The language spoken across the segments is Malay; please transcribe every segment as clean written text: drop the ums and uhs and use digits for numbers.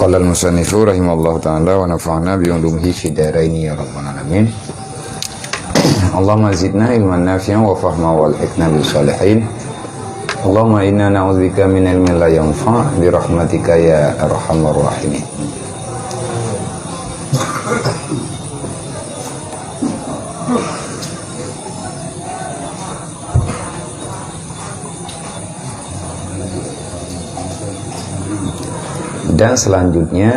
Qala al-musannifu rahimallahu ta'ala wa nafa'na bi'ulumihi fid dharaini ya rabbal alamin. Allahumma zidna ilman nafi'an wa fahma wal hikma bis salihin. Allahumma inna na'udzubika min ilmin la yanfa' bi rahmatika ya arhamar rahimin. Dan selanjutnya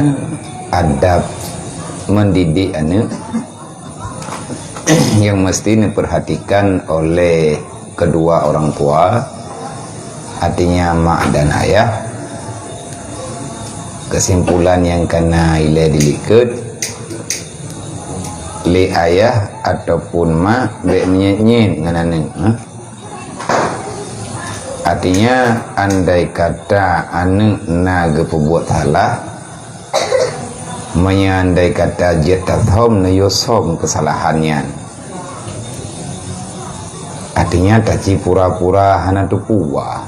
adab mendidik anak yang mesti diperhatikan oleh kedua orang tua, artinya mak dan ayah. Kesimpulan yang kena ilai dilikat li ayah ataupun mak bek menyet-nyet dengan anak. Artinya andai kata anak naga perbuat salah, andai kata jetathom na yosom kesalahannya. Artinya taci pura-pura hana tu puwa.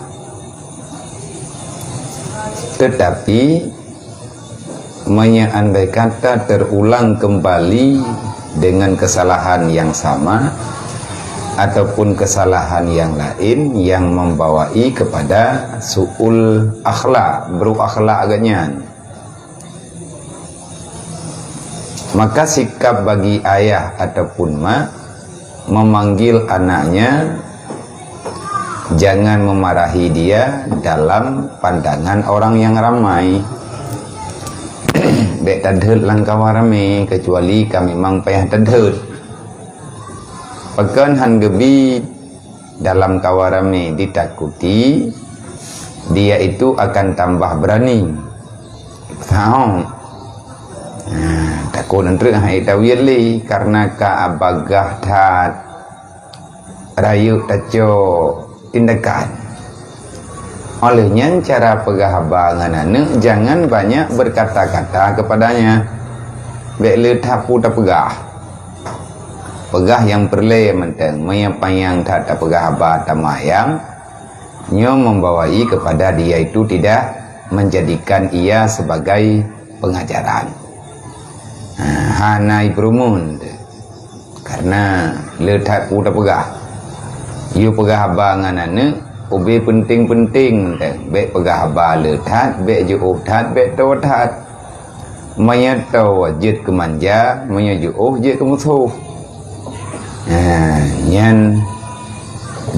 Tetapi andai kata terulang kembali dengan kesalahan yang sama ataupun kesalahan yang lain yang membawai kepada su'ul akhlak, buruk akhlak agaknya, maka sikap bagi ayah ataupun mak memanggil anaknya jangan memarahi dia dalam pandangan orang yang ramai. Dek tadhut langkah warame kecuali kami memang payah tadhut. Pekan han gebi dalam kawarame ditakuti, dia itu akan tambah berani. Tahu? Takut nanti hai tawil li karena ka abagah tat rayu taco tindakan. Olehnya cara pegah abangan anak jangan banyak berkata-kata kepadanya. Bek tapu tak pegah. Pegah yang perle menteng menyapayang tata pegah abah tamayang nyo membawai kepada dia itu tidak menjadikan ia sebagai pengajaran. Hanai perumun karena letak puta pegah yu pegah abah nganane ubi penting-penting be pegah abah letak be ju tat be totat mayatau jit kemanja menyaju jit kemusuh. Yang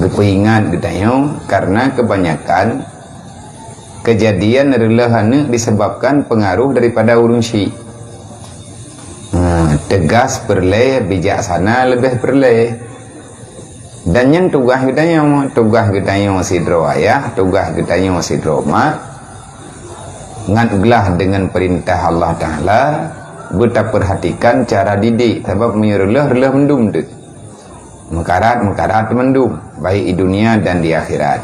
kepingat ditanya karena kebanyakan kejadian adalah disebabkan pengaruh daripada urunsi. Tegas perle, bijaksana lebih perle. Dan yang tugas kita yang sidro ayah, tugas kita yang sidro mak, ngatlah dengan perintah Allah Ta'ala, kita perhatikan cara didik, sebab menyuruhlah mendum dek. Mekarat mendung baik di dunia dan di akhirat.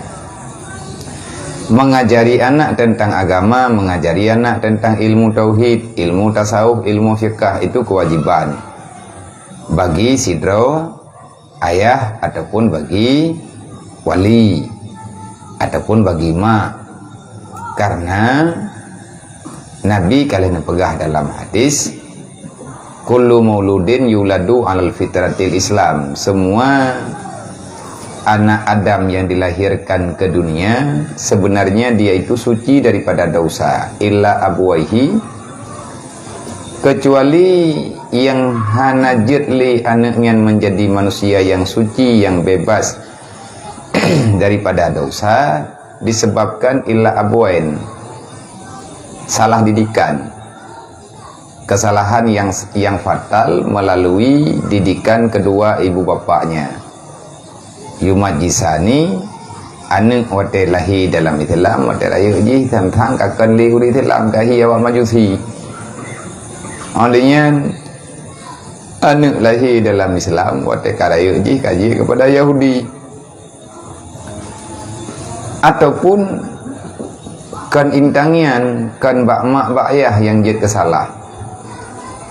Mengajari anak tentang agama, mengajari anak tentang ilmu tauhid, ilmu tasawuf, ilmu fiqh itu kewajiban bagi sidro ayah ataupun bagi wali ataupun bagi mak. Karena Nabi kalian pegah dalam hadis, kullu mauludin yuladu alal fitratil Islam. Semua anak Adam yang dilahirkan ke dunia sebenarnya dia itu suci daripada dosa, illa abwaihi, kecuali yang hanajit li anaknya menjadi manusia yang suci, yang bebas daripada dosa disebabkan illa abwain, salah didikan. Kesalahan yang fatal melalui didikan kedua ibu bapaknya. Yumajisani anak wate lahi dalam Islam, wate lahi ji tentang akan lihu di Islam kahi awal majusi. Olehnya anak lahi dalam Islam wate karayu ji kaji kepada Yahudi. Ataupun kan intangian kan bak mak bak ayah yang jid kesalah.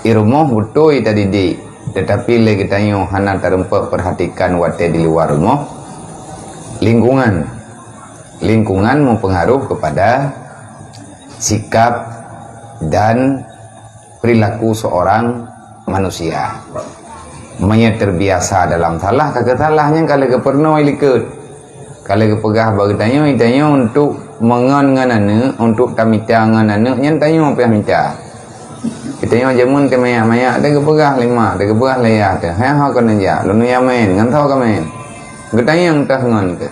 Irumuh betul tadi di, tetapi lagi tanya hana terempak perhatikan wate di luar rumah. Lingkungan mempengaruh kepada sikap dan perilaku seorang manusia. Manya terbiasa dalam salah, kagak salahnya kalau ke pernah ilikut. Kalau ke pegah bagi tanya untuk mengan nganane, untuk tamita nganane, nyan tanya apa yang minta. Kita yang jamun ke maya ada ke pegah lima, ada ke pegah layar, ada. Hai hak kan aja, lalu ya main, ngan tahu kan main. Kita yang tah ngan ke.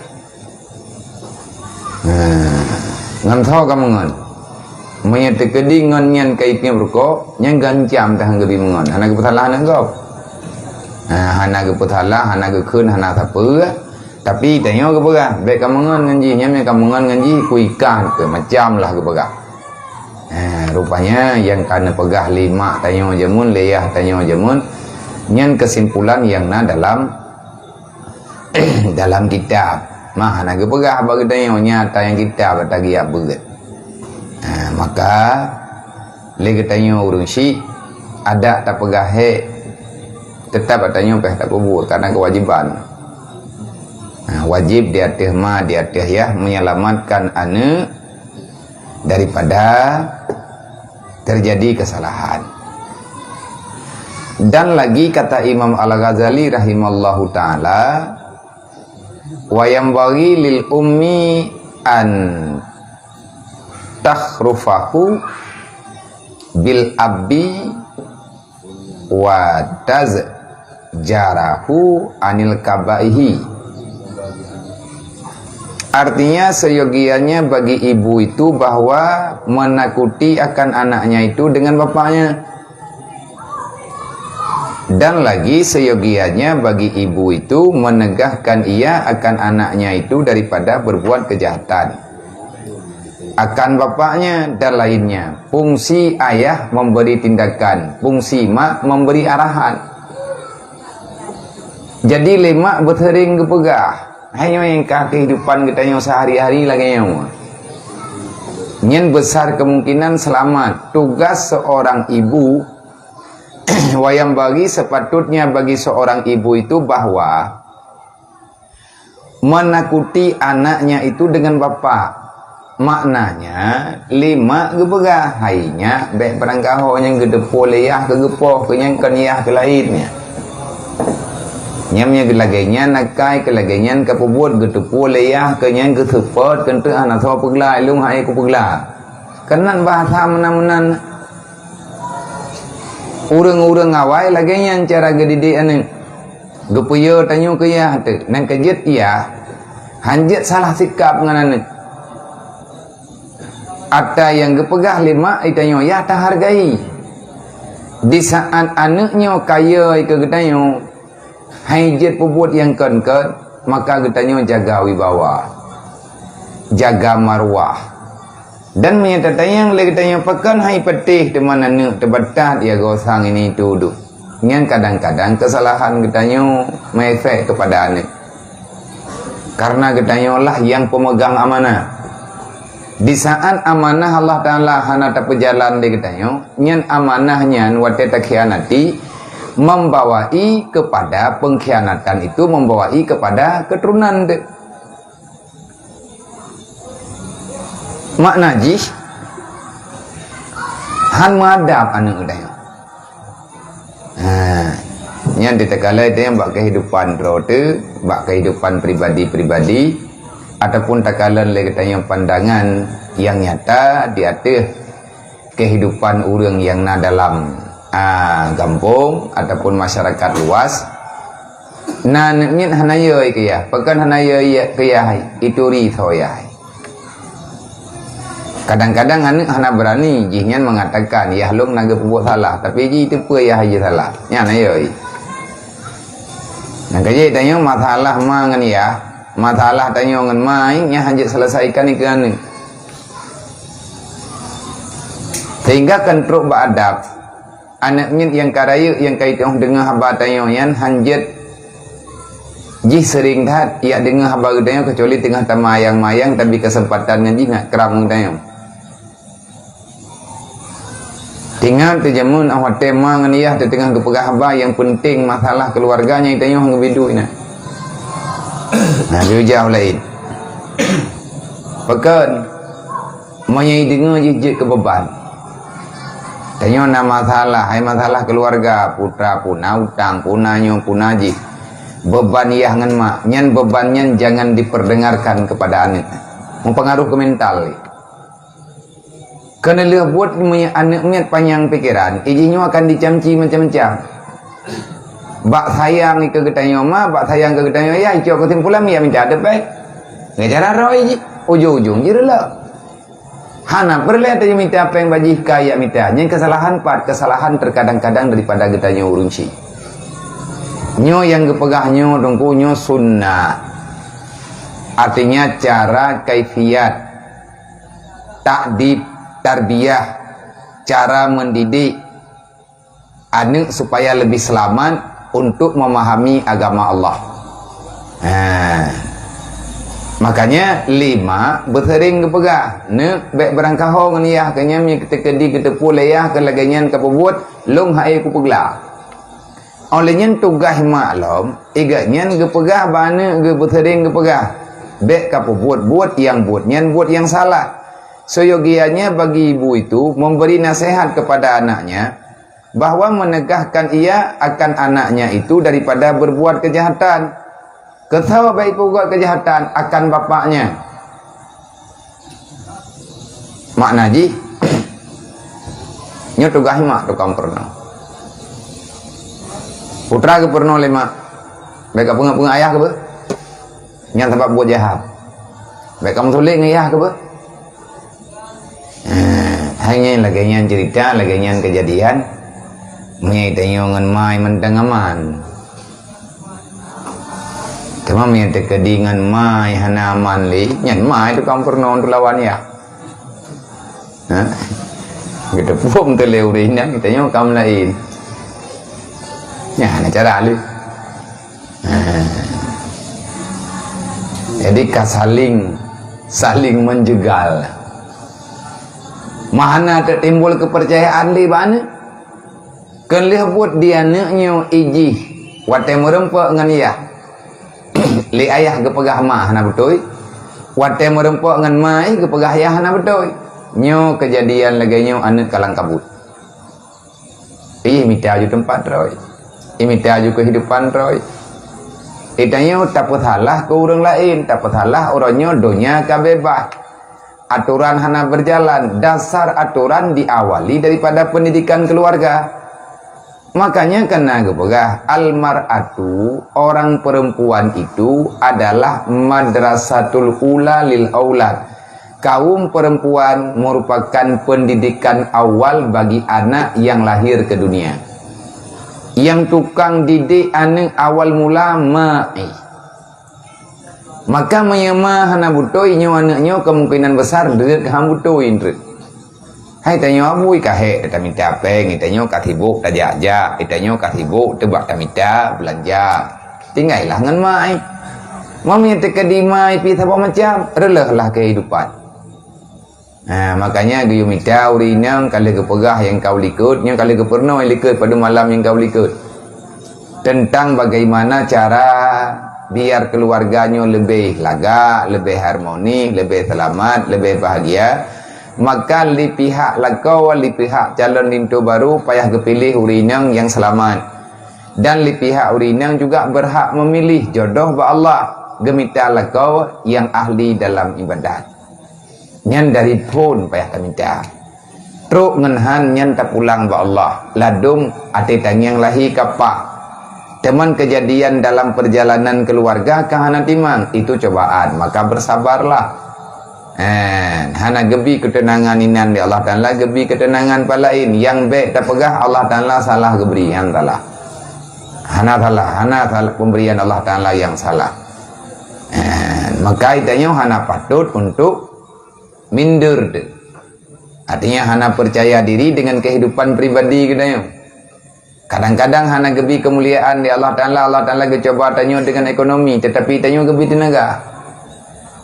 Ngan tahu kan ngan. Maya terkedi ngan nyan kaitnya berko, nyan gancam tah ngedi ngan. Anak kesalahan engkau. Hana ke puthala, hana ke kun, hana apa. Tapi tanya ke pegah, baik kamungan nganji, nyamnya kamungan nganji, kuikan ke macam lah ke pegah. Rupanya yang karena pegah lima tanya jamun, leyah tanya jamun, nyan kesimpulan yang na dalam dalam kitab. Mah hana ke pegah bagi tanya nyata yang kitab bagi ya beget. Maka lagi tanya urung si ada tak pegah tetap tanya peh tak kubur karena kewajiban. Wajib di atas ya menyelamatkan anak daripada terjadi kesalahan. Dan lagi kata Imam Al-Ghazali rahimallahu taala, wa yambaghi lil ummi an takhrufahu bil abbi wa tazjarahu anil kabaihi. Artinya seyogianya bagi ibu itu bahwa menakuti akan anaknya itu dengan bapaknya. Dan lagi seyogianya bagi ibu itu menegahkan ia akan anaknya itu daripada berbuat kejahatan akan bapaknya dan lainnya. Fungsi ayah memberi tindakan, fungsi mak memberi arahan. Jadi lemak bertering kepegah. Hanya yang kehidupan kita yang sehari-hari lagi yang nyen besar kemungkinan selamat. Tugas seorang ibu wayang bagi sepatutnya bagi seorang ibu itu bahwa menakuti anaknya itu dengan bapak. Maknanya lima gebegah hainya baik perangkaho yang gedepo leyah kegepoh kenyang keniah ke lainnya. Nyamnya gelagainya nakai kelagainya kapubut getepu leyah kenyang getepot kente anak tua pegla ilung hai ku pegla. Kenan bahasa menan-menan urang-urang awai lagainya cara gedidi ane. Gepuyo tanyo ke ya te nang kejet ya. Hanjet salah sikap nganane. Ada yang gepegah lima itanyo ya tak hargai. Di saat anaknya kaya ke getanyo haijet pebut yang ken maka getanyo jaga wibawa, jaga marwah. Dan menyatakan yang lagi tanya pekan hai petih di mana nak terbatat ya gosang ini duduk. Yang kadang-kadang kesalahan getanyo mengefek kepada anak. Karena getanyo lah yang pemegang amanah. Di saat amanah Allah Ta'ala hana tak berjalan di getanyo, nyan amanahnya wate tak khianati, membawai kepada pengkhianatan itu, membawai kepada keturunan. Makna jih han madap anak udah. Yang ditekala itu yang bak kehidupan rote, bak kehidupan pribadi-pribadi ataupun takalan lagi tanya pandangan yang nyata di atas kehidupan orang yang na dalam kampung ataupun masyarakat luas. Nah nyet hanaya ikya pekan hanaya ikya itu ri thoya. Kadang-kadang anak hana berani jihnya mengatakan ya lum naga buat salah tapi ji itu pe ya haji salah nya hanaya. Nah kaje tanya masalah mangan ya masalah tanya ngan mai nya haji selesaikan ikan. Sehingga kentruk beradab anaknya yang karaya yang kaitan dengan haba tayoyan hanjet jih sering dah ia dengan haba tayo kecuali tengah tamayang-mayang tapi kesempatannya jih nak keram tayo tinggal terjamun awak tema ngan ia di tengah kepegah haba yang penting masalah keluarganya tayo hang bidu ina. Nah jauh lain pekan menyai dengar jih ke beban Tanya na masalah, hai masalah keluarga, putra puna utang, punanyo punaji. Beban iya ngan mak, nyan bebannya jangan diperdengarkan kepada anak. Mempengaruh ke mental. Kena dia buat anak miat panjang pikiran, izinnya akan dicamci macam-macam. Bak sayang ke getanyo mak, bak sayang ke getanyo ya, itu kesimpulan ya minta ada baik. Ngejar roy, ujung-ujung jelah. Hana perlihat aja minta apa yang bagi kaya minta. Yang kesalahan terkadang-kadang daripada getanya urunci. Nyo yang kepegahnya dongku nyo sunnah. Artinya cara kaifiat, takdib, tarbiyah, cara mendidik anak supaya lebih selamat untuk memahami agama Allah. Makanya 5 bersering kepegah ne baik berangkahong ni ya kanya mi ketika di ketepu layah ke laganyan ke pembuat long hai ku pegla olehnya tugas maklum iganya kepegah bana ge bersering kepegah baik ka buat yang buat yang salah seyogianya bagi ibu itu memberi nasihat kepada anaknya bahwa menegahkan ia akan anaknya itu daripada berbuat kejahatan. Ketawa baik buat kejahatan akan bapaknya. Mak Naji nyo tugas mak tukang pernah. Putra ke pernah lima. Baik apa ayah ke be? Yang sebab buat jahat. Baik kamu sulit ayah ke be? Hanya lagi yang cerita, lagi yang kejadian. Menyaitannya dengan mai mentang aman. Cuma minta kedingan mai hana aman li, nyan mai tu kamu pernah untuk lawan ya. Kita pun terleu rin ya, kita nyo kamu lain. Ya, nak cara lu. Jadi saling menjegal. Mana tertimbul kepercayaan li bana? Kelih buat dia neknya iji, wate merempak ngan iya. Li ayah ke pegah mah hana betul. Wate merempok ngan mai ke pegah ayah hana betul. Nyo kejadian lagi nyo anak kalang kabut. Minta aju tempat roy. Minta aju kehidupan roy. Itanyo tak salah ke orang lain, tak salah orangnya donya ka bebas. Aturan hana berjalan, dasar aturan diawali daripada pendidikan keluarga. Makanya kena kepegah almar'atu orang perempuan itu adalah madrasatul ula lil aulad. Kaum perempuan merupakan pendidikan awal bagi anak yang lahir ke dunia. Yang tukang didik anak awal mula ma'i. Maka menyema hana butoi nyo anaknya kemungkinan besar dekat ham butoi indri. Hai tanya abui kahe kita minta apa ngitanyo katibuk tak diajak itanyo katibuk tebak tak minta belanja tinggallah ngan mai mami teka di mai pi apa macam relahlah kehidupan. Makanya dia minta urinang kali kepegah yang kau likutnya kali kepernah yang likut pada malam yang kau likut tentang bagaimana cara biar keluarganya lebih laga, lebih harmoni, lebih selamat, lebih bahagia. Maka li pihak lakau li pihak calon lintu baru payah kepilih urinang yang selamat. Dan li pihak urinang juga berhak memilih jodoh ba Allah gemita lakau yang ahli dalam ibadat. Nyan dari pun payah kamita. Truk ngenhan nyan tak pulang ba Allah. Ladung ati tangyang lahi kapak. Teman kejadian dalam perjalanan keluarga kahana timang itu cobaan, maka bersabarlah. Hana gebi ketenangan inan di Allah Ta'ala, gebi ketenangan palain yang baik tak pegah Allah Ta'ala salah geberian salah. Hana salah pemberian Allah Ta'ala yang salah. Maka itanya hana patut untuk minder. Artinya hana percaya diri dengan kehidupan pribadi katanya. Kadang-kadang hana gebi kemuliaan di Allah Ta'ala kecoba tanya dengan ekonomi, tetapi tanya gebi tenaga.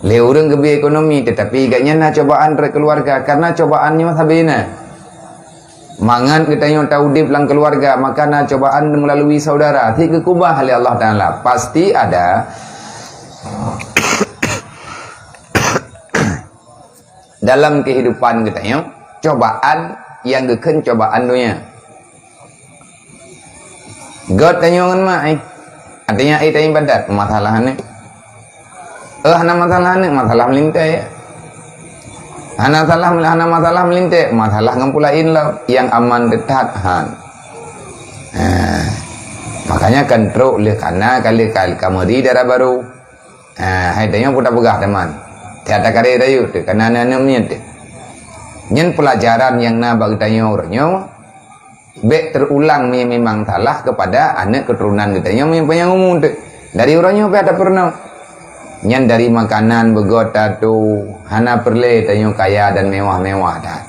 Le orang gebi ekonomi tetapi gaknya na cobaan dari keluarga karena cobaannya sabina. Mangan kita yang tahu dip lang keluarga maka na cobaan melalui saudara. Ti kekubah oleh Allah Taala pasti ada dalam kehidupan kita yang cobaan yang geken cobaan dunia. God tanyo ngan mai. Artinya ai tanya badat masalah ni. Hana masalah ni masalah melintai. Hana masalah melintai masalah ngampulain lah yang aman dekat han. Makanya kontrol le kana kali kamari darah baru. Hai tanya putar pegah teman. Tiada kare dayu tu kana nana miet. Nyen pelajaran yang na bagi tanya orangnya be terulang memang salah kepada anak keturunan kita yang punya umum tu. Dari orangnya be ada pernah. Nyen dari makanan begota tu hana perle tanya kaya dan mewah-mewah dah.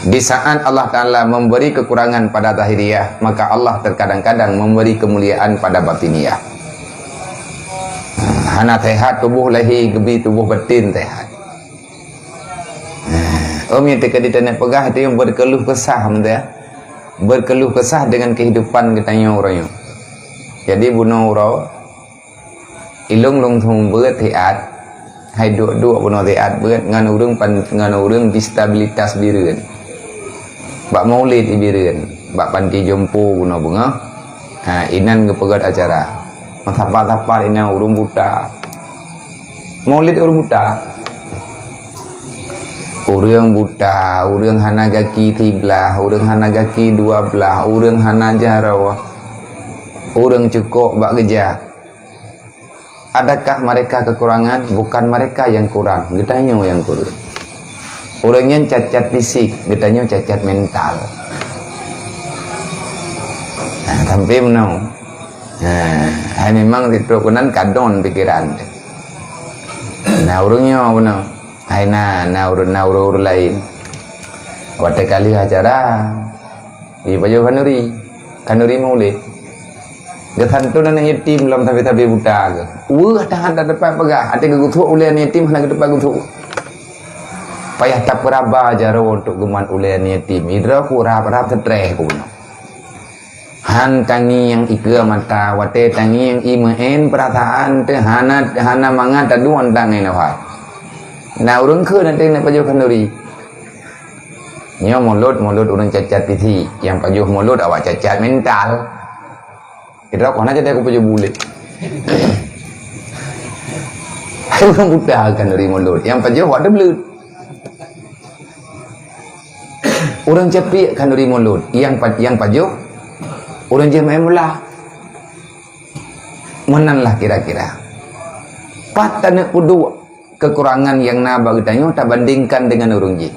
Di saat Allah Ta'ala memberi kekurangan pada zahiriyah, maka Allah terkadang-kadang memberi kemuliaan pada batiniah. Hana sehat tubuh lahir gebi tubuh batin sehat. Yang teka di tanah pegah itu yang berkeluh kesah berkeluh kesah dengan kehidupan katanya orangnya. Jadi bunuh orang ilung long thung berat hiat hai dua bunuh hiat berat ngan urang distabilitas bireun. Bak maulid ibireun, bak panti jompo guna bunga. Inan gepegat acara. Matapa-tapa ina urung buta. Maulid urung buta. Urang buta, urang hana gaki 13, urang hana gaki 12, urang hana jarawa, urang cukup bak geja. Adakah mereka kekurangan? Bukan mereka yang kurang, getanya yang kurang. Orangnya cacat fisik, getanya cacat mental. Sampai menau. Memang itu kunan kadon pikiran. Nah orangnya menau. Naur lain. Waktu kali acara di baju kanuri maulid. Gatan tu nana yatim lam tapi buta ke. Tahan tak dapat pegah. Ada gutu ulian yatim hana dapat gutu. Payah tak beraba jaro untuk geman ulian yatim. Idra ku rap setreh ku. Han tangi yang ika mata, wate tangi yang imaen perasaan te hana mangat taduan tangi nawat. Nah urang ke nanti nak pajuh kanuri. Nyo mulut urang cacat piti, yang pajuh mulut awak cacat mental. Kita kau nak jadi aku pajuh bulik. Urang buta kanuri mulut, yang pajuh awak debelut. Urang capik kanuri mulut, yang pajuh urang jemaah mula. Menanlah kira-kira. Patana udua. Kekurangan yang naba kitanya tak bandingkan dengan urang ji.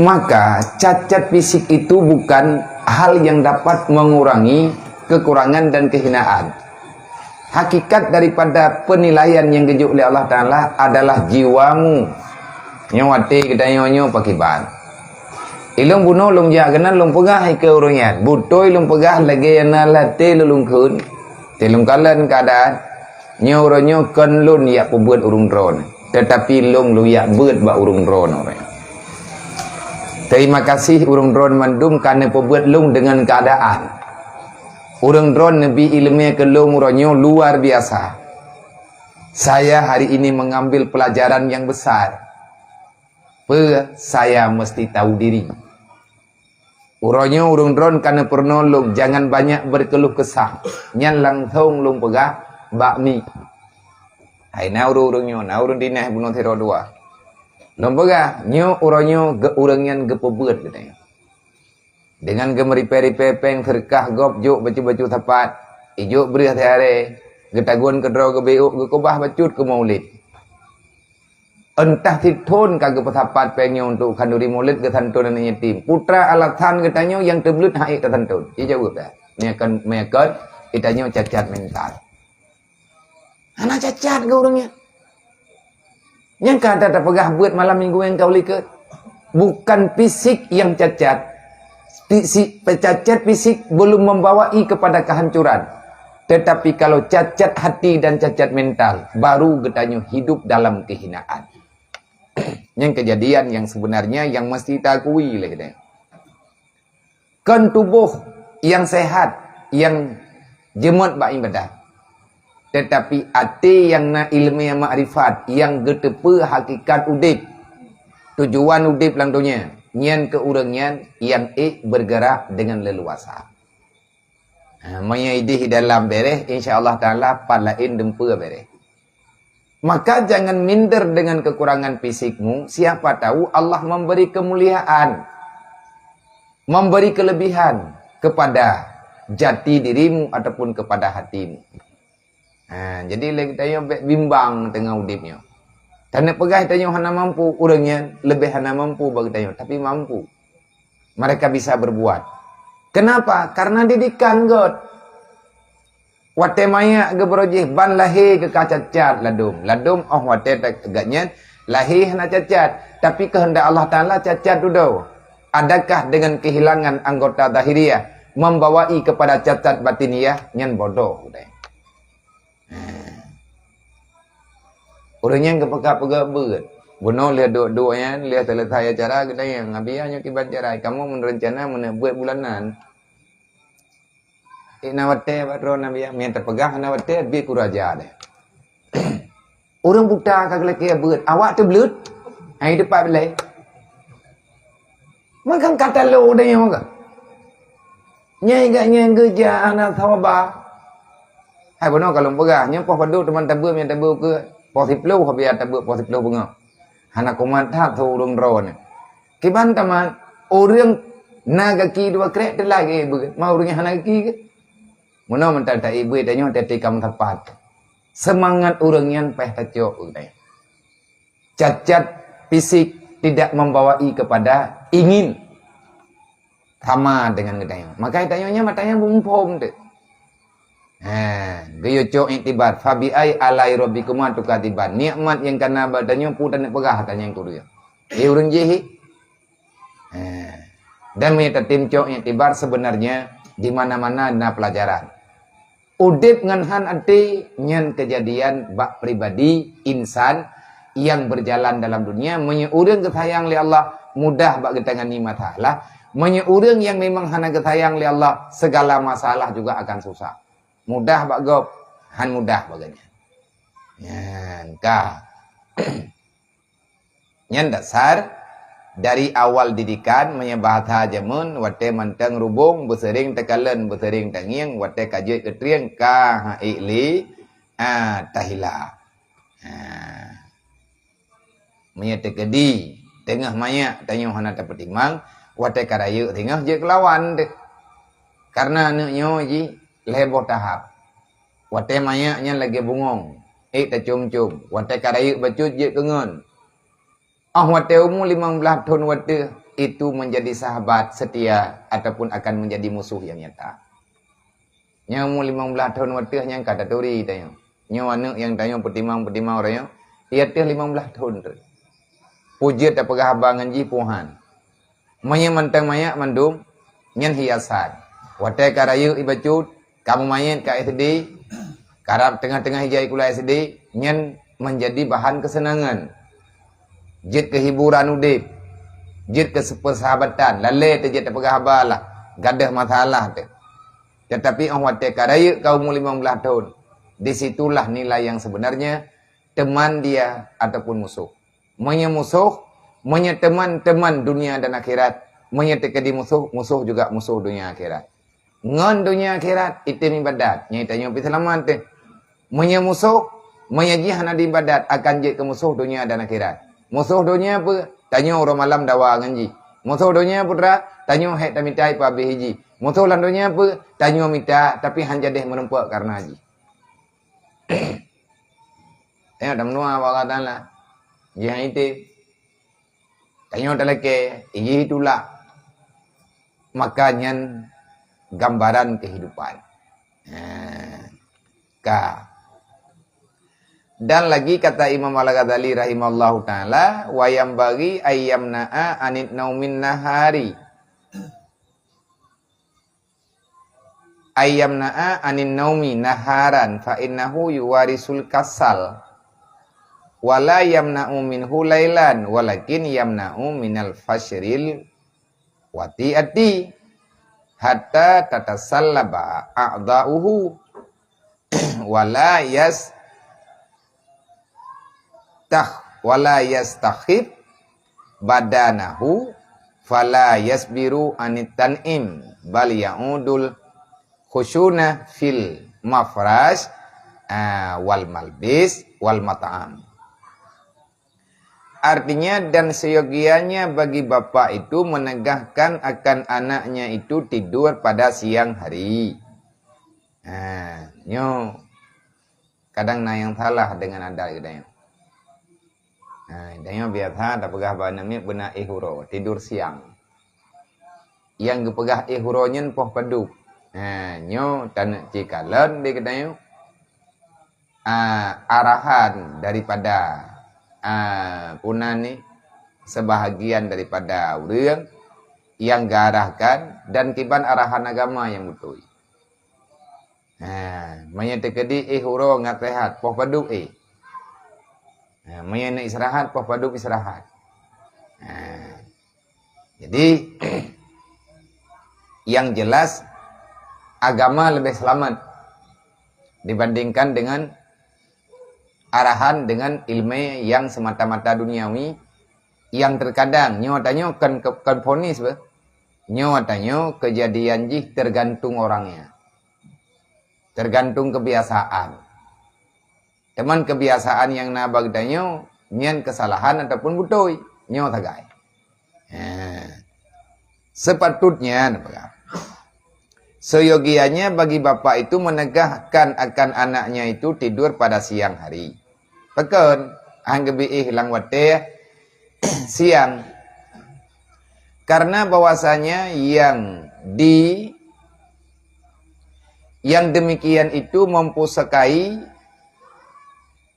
Maka cacat fisik itu bukan hal yang dapat mengurangi kekurangan dan kehinaan. Hakikat daripada penilaian yang dijuk oleh Allah Ta'ala adalah jiwamu. Nyawati kitanya nyo pakiban. Ilung bunuh lung jaganan lung pegah ke urangnya. Butoi lung pegah lagi yana late lung kun. Telung kalan keadaan nyo kan lun ya buat urung drone, tetapi lu ya buat ba urung drone orang. Terima kasih urung drone mandum karena buat lung dengan keadaan. Urung drone nabi ilmu ke lung ronyo luar biasa. Saya hari ini mengambil pelajaran yang besar. Saya mesti tahu diri. Uronyo urung drone karena pernah lung jangan banyak berkeluh kesah. Nyan langsung lung pegah bakmi. Hai urung dinah bunuh tero dua. Lombaga nyo uronyo ge urangian ge pebeut katanya. Dengan ge meripe-ripe peng terkah gop juk baju-baju tepat, ijuk beri hari getagun kedro ge beuk ge kobah bacut ke maulid. Entah titun kage petapat pengnya untuk kanduri maulid ge tantun dan yatim. Putra alatan katanya yang terbelut haik tantun. Dia jawab dah. Ni akan mekot itanya cacat mental. Anak cacat ke orangnya. Yang kata tak pegah buat malam minggu yang kau lihat. Bukan fisik yang cacat. Cacat fisik belum membawai kepada kehancuran. Tetapi kalau cacat hati dan cacat mental, baru getanya hidup dalam kehinaan. Yang kejadian yang sebenarnya yang mesti takui lah kita. Kan tubuh yang sehat, yang jemut bak ibadah. Tetapi hati yang na ilmu yang ma'rifat, yang getepe hakikat udip, Tujuan udip lang dunia. Nyan ke urang nyan yang bergerak dengan leluasa. Menyaidih dalam bereh, insya-Allah taala palain dempur bereh. Maka jangan minder dengan kekurangan fisikmu. Siapa tahu Allah memberi kemuliaan, memberi kelebihan kepada jati dirimu ataupun kepada hatimu. Jadi kita bimbang tengah udipnya. Tak nak pegah tanya hana mampu, orangnya lebih hana mampu bagi tanya, tapi mampu. Mereka bisa berbuat. Kenapa? Karena didikan God. Wate maya ke berojih ban lahir ke kacacat ladum. Ladum wate agaknya lahir hana cacat, tapi kehendak Allah Taala cacat dudau. Adakah dengan kehilangan anggota zahiriyah membawai kepada cacat batiniyah nyan bodoh udah. Orangnya kepeka-peka berat. Bunuh lihat doa-doanya, lihat selesai acara kita yang ngabiannya kibat jarai. Kamu merencana buat bulanan. Nawate patron nabiya minta pegang nawate bi kuraja deh. Orang buta kagak lagi berat. Awak tu belut. Hai depan belai. Makan kata lo dah yang makan. Nyai kerja anak thawaba. Hai bunuh kalau pegang nyempah padu teman tabu yang tabu ke posiplo biar tabu posiplo bunga. Anak kumat tak turun drone. Kiban teman orang naga ki dua krek lagi berat. Mau orangnya naga ki ke? Mana mental tak ibu tanya tadi kamu tepat. Semangat orang yang peh tacok utai. Cacat fisik tidak membawai kepada ingin sama dengan gedanya. Maka tanya matanya bumpom tu. Gaya cok iktibar fabi ai alai rabbikum tukatiban. Nikmat yang kena badanya pun tak nak pegah tanya yang tu dia. Orang jehi. Dan menyata tim cok iktibar sebenarnya di mana-mana ada pelajaran. Udip nganhan ati nyan kejadian bak pribadi insan yang berjalan dalam dunia menyeurang kesayang li Allah mudah bak getangan nikmat Allah, menyeurang yang memang hana kesayang li Allah segala masalah juga akan susah. Mudah bak gop, han mudah baganya. Nyan ka. Nyan dasar dari awal didikan menyembah hajamun wate manteng rubung bersering tekalen bersering tangiang wate kajut ketriang ka haili tahila menyete kedi tengah maya tanya hana dapat timang wate karayu tengah je kelawan dek karena nyo ji lebo tahap wate maya nya lagi bungong ta cum-cum wate karayu bacut je kengon wate umur 15 tahun wate itu menjadi sahabat setia ataupun akan menjadi musuh yang nyata. Nya umur 15 tahun wate yang kata turi tanya. Nya anak yang tanya petimang orangnya, ia teh 15 tahun tu. Pujit tak pegah abangan ji puhan. Maya mantang maya mandum nyan hiasan. Wate karayu ibacut kamu main ka SD, karab tengah-tengah hijai kula SD nyan menjadi bahan kesenangan. Jid kehiburan udip, jid kepersahabatan, lalai tu jid pegah abalah, gadah masalah tu. Tetapi awak tekaraya kau umur 15 tahun. Disitulah nilai yang sebenarnya teman dia ataupun musuh. Menya musuh, menya teman-teman dunia dan akhirat. Menya tekadi musuh, musuh juga musuh dunia akhirat. Ngon dunia akhirat, itim ibadat. Nyai tanya pi selamat tu. Menya musuh, menya jihan ada ibadat akan jid ke musuh dunia dan akhirat. Musuh dunia apa? Tanya orang malam dawa ngaji. Musuh dunia putra, tanya hek tak minta apa habis hiji. Musuh lan dunia apa? Tanya minta tapi hanya deh merempak karena haji. Tengok dah menua apa kata lah. Jihan itu. Tanya tak leke, hiji itulah. Makanya gambaran kehidupan. Dan lagi kata Imam Al-Ghazali rahimahullahu ta'ala, wayam bagi ayyam na'a anit naumin nahari. Ayyam na'a anin naumi naharan fa innahu yuwarisul kasal. Wala yamna'u minhu lailan, walakin yamna'u minal fasyril wati'ati. Hatta tatasallaba a'da'uhu. Wala wala yastakhif badanahu fala yasbiru anit tan'im bal ya'udul khusyuna fil mafrash wal malbis wal mat'am. Artinya dan seyogianya bagi bapak itu menegahkan akan anaknya itu tidur pada siang hari. Nyo kadang na yang salah dengan adat kita. Dia biasa tak pegah banami bena ihuro tidur siang. Yang gepegah ihuro nyen poh paduk. Nyo tan cikalan di kedai arahan daripada punan ni sebahagian daripada urang yang garahkan dan kiban arahan agama yang betul. Manya tekedi huro ngat rehat poh paduk manya nak istirahat poh paduk istirahat. Jadi yang jelas agama lebih selamat dibandingkan dengan arahan dengan ilmu yang semata-mata duniawi yang terkadang nyo tanyo kan fonis be nyo tanyo kejadian jih tergantung orangnya, tergantung kebiasaan. Teman kebiasaan yang nabag tanyo nyen kesalahan ataupun butoi nyo tagai. Sepatutnya seyogianya bagi bapak itu menegahkan akan anaknya itu tidur pada siang hari. Pekan anggebi hilang wate siang. Karena bahwasanya yang demikian itu mempusakai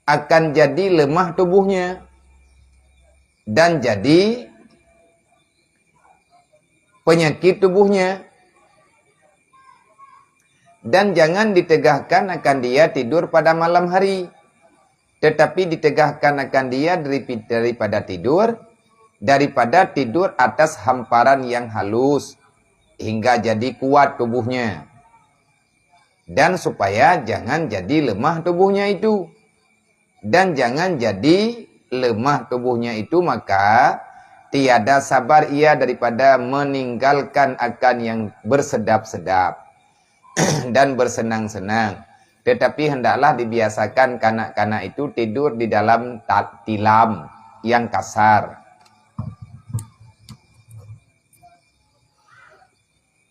akan jadi lemah tubuhnya dan jadi penyakit tubuhnya. Dan jangan ditegahkan akan dia tidur pada malam hari. Tetapi ditegahkan akan dia daripada tidur atas hamparan yang halus. Hingga jadi kuat tubuhnya. Dan supaya jangan jadi lemah tubuhnya itu. Dan jangan jadi lemah tubuhnya itu maka tiada sabar ia daripada meninggalkan akan yang bersedap-sedap dan bersenang-senang. Tetapi hendaklah dibiasakan kanak-kanak itu tidur di dalam tilam yang kasar.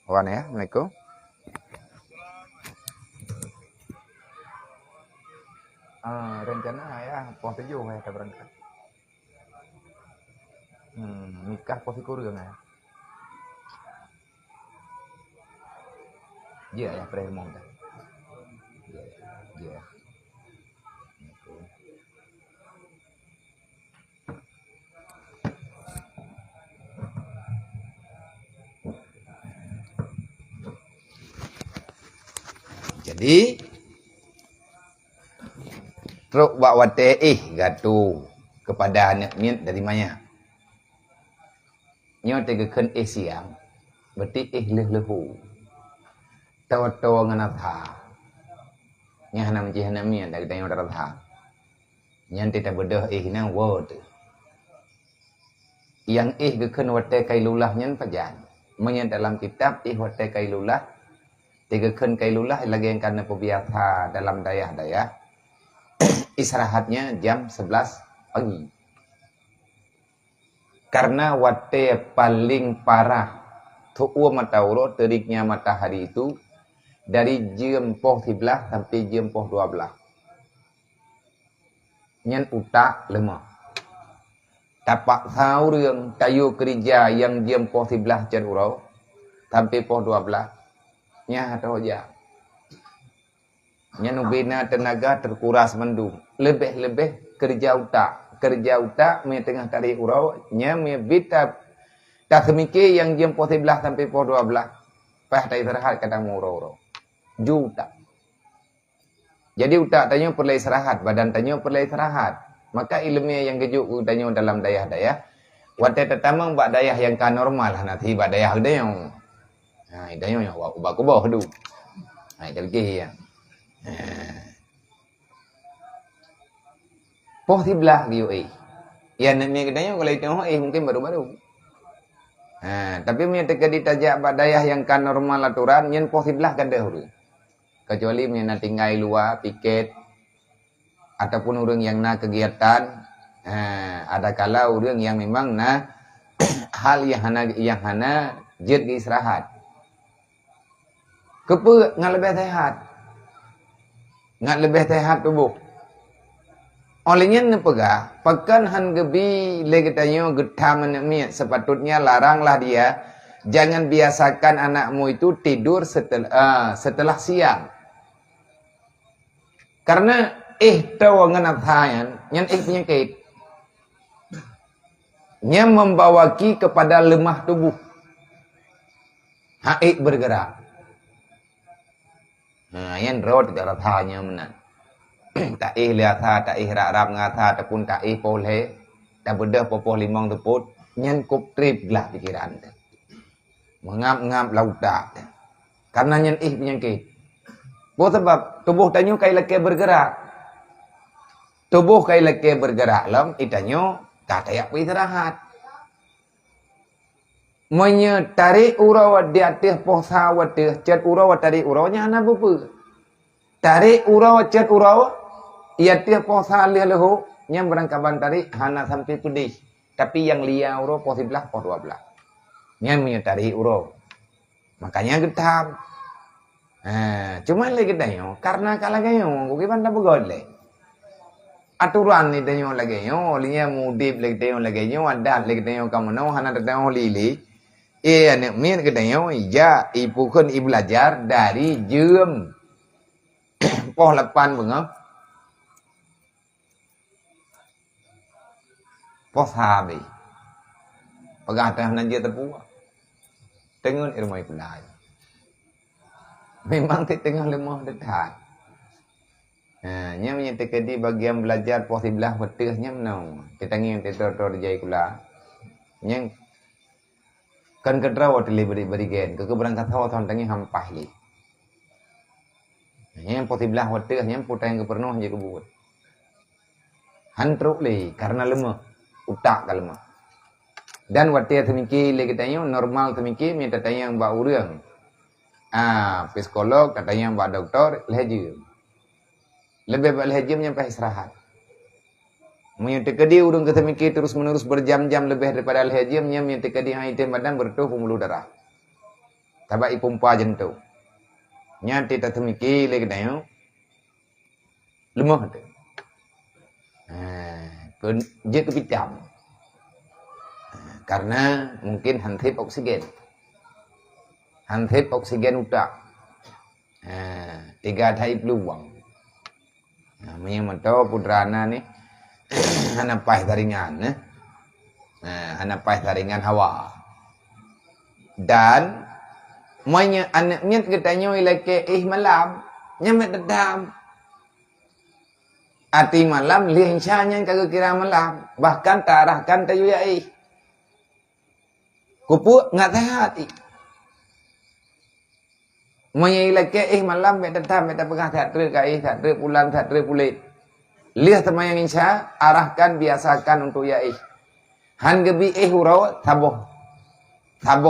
Wan ya, Assalamualaikum. Rencana ya poh 7 ya kita berangkat. Nikah poh 10 ya. Iya ya, premong dah. Iya. Jadi truk wate gatu kepada anak mian dari mana? Nyo tegekeun siang. Berarti leh-lehu. Tawa-tawa nganatha. Nya hanam ji hanam mian dari dayo daratha. Nyan tita bedah nang word. Yang gekeun wate kailulah nyan pajan. Menyan dalam kitab wate kailulah. Tegekeun kailulah lagi yang karena pebiasa dalam dayah-dayah. Istirahatnya jam 11 pagi. Karena wate paling parah tu'u matauro teriknya matahari itu dari jam poh 13 sampai jam poh 12. Nyen utak lemah. Tapak tahu yang kayu kerja yang jam poh 13 jan urau sampai poh 12. Nya tahu aja. Nyen ubina tenaga terkuras mendung. Lebih-lebih kerja utak. Kerja utak me tengah kali urau nya me bita tak semikir yang jam poh 11 sampai poh 12. Pah tak istirahat kadang urau-urau. Juta. Jadi utak tanya perlu istirahat, badan tanya perlu istirahat. Maka ilmiah yang gejuk tanya dalam dayah-dayah. Wate tetamang bak dayah yang kan normal lah nanti bak dayah dayang. Dayang yang ubah kubah tu. Kalki ya. Poh 13 giu Ya nak mi kedanya kalau itu mungkin baru-baru. Tapi mi terkedi tajak badayah yang kan normal aturan nyen posiblah kan dah huru. Kecuali mi nak tinggal luar piket ataupun orang yang nak kegiatan, ada kala orang yang memang nak hal yang hana jet ke istirahat. Kepe ngan lebih sehat. Ngan lebih sehat tubuh. Olehnya nepegah, pekan han gebi legetanyo getam anak sepatutnya laranglah dia. Jangan biasakan anakmu itu tidur setelah siang. Karena tahu ngenathayan, nyan penyakit. Nya membawaki kepada lemah tubuh. Haik bergerak. Yang roh tidak rathanya menan. Tak lihat tak rap ngatha ataupun tak polhe. Tak bedah popoh limang teput. Nyan kup trip lah pikiran. Mengap-ngap lautak. Karena nyan penyakit. Sebab tubuh tanyo kay laki bergerak. Tubuh kay laki bergerak lam itanyo tak tayak istirahat. Tarik urau di atas posa watih cat urau tarik uraunya anak bupu. Tarik urau cat urau ia tiap posa lihat lehu yang berangkaban tarik hana sampai pedih. Tapi yang liya urau pos 11 pos 12. Yang tarik urau. Makanya getam. Cuma lagi dayo karena kalagayo kukiban tak begole. Aturan ni dayo lagayo liya mudip lagi dayo lagayo adat lagi dayo kamu no hana dayo lili. Anak min kedayo iya ipukun belajar dari jam poh 8 bengap poh sabi pegatah nanja tepuah tengun irmai kulai memang tengah lemah dekat nya menyatakan bagian belajar poh 11 betihnya menau kita ngin tetor jai kula nyang kan kedraw delivery gen ke berangkat hawa tahun tangi hampah li yang potiblah watih yang putah yang kepernuh je kebut hantruk li karena lemah utak ka lemah dan watih temiki li katanya normal temiki minta tanya mbak urang psikolog katanya mbak doktor lehjim lebih baik lehjim nyampe istirahat. Menyuntik dia urung kita mikir terus menerus berjam-jam lebih daripada al-hajim nya menyuntik dia item badan bertuh pembuluh darah. Tabai pompa jantung. Nya kita temiki lagi dayo. Lemah tu. Dia kepitam. Karena mungkin hantip oksigen. Hantip oksigen utak. 3 dhai peluang. Menyamantau pudrana ni hanapai taringan hanapai taringan hawa dan monya anaknya katanya ilake malam nyamet dedam ati malam lihansanya kagak kira malam bahkan tarahkan tayu ya kupu nggak sehat monya ilake malam dedam beta pegah satre kai satre pulan satre pulit. Lihat teman yang insya arahkan biasakan untuk yaih. Han gebi hurau taboh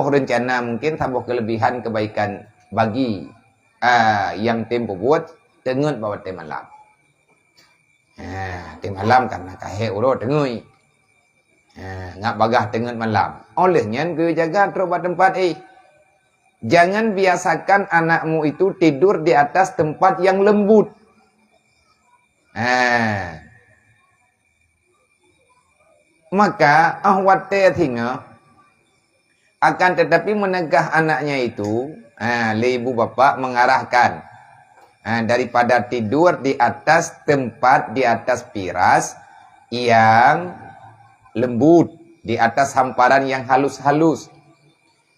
rencana mungkin taboh kelebihan kebaikan bagi yang tempo buat tengut bawa tem malam. Tem malam karena kahe urau tengui. Ngak bagah tengut malam. Olehnya ke jaga terobat tempat Jangan biasakan anakmu itu tidur di atas tempat yang lembut. Maka ahwate tinggal akan tetapi menegah anaknya itu ibu bapak mengarahkan daripada tidur di atas tempat di atas piras yang lembut di atas hamparan yang halus-halus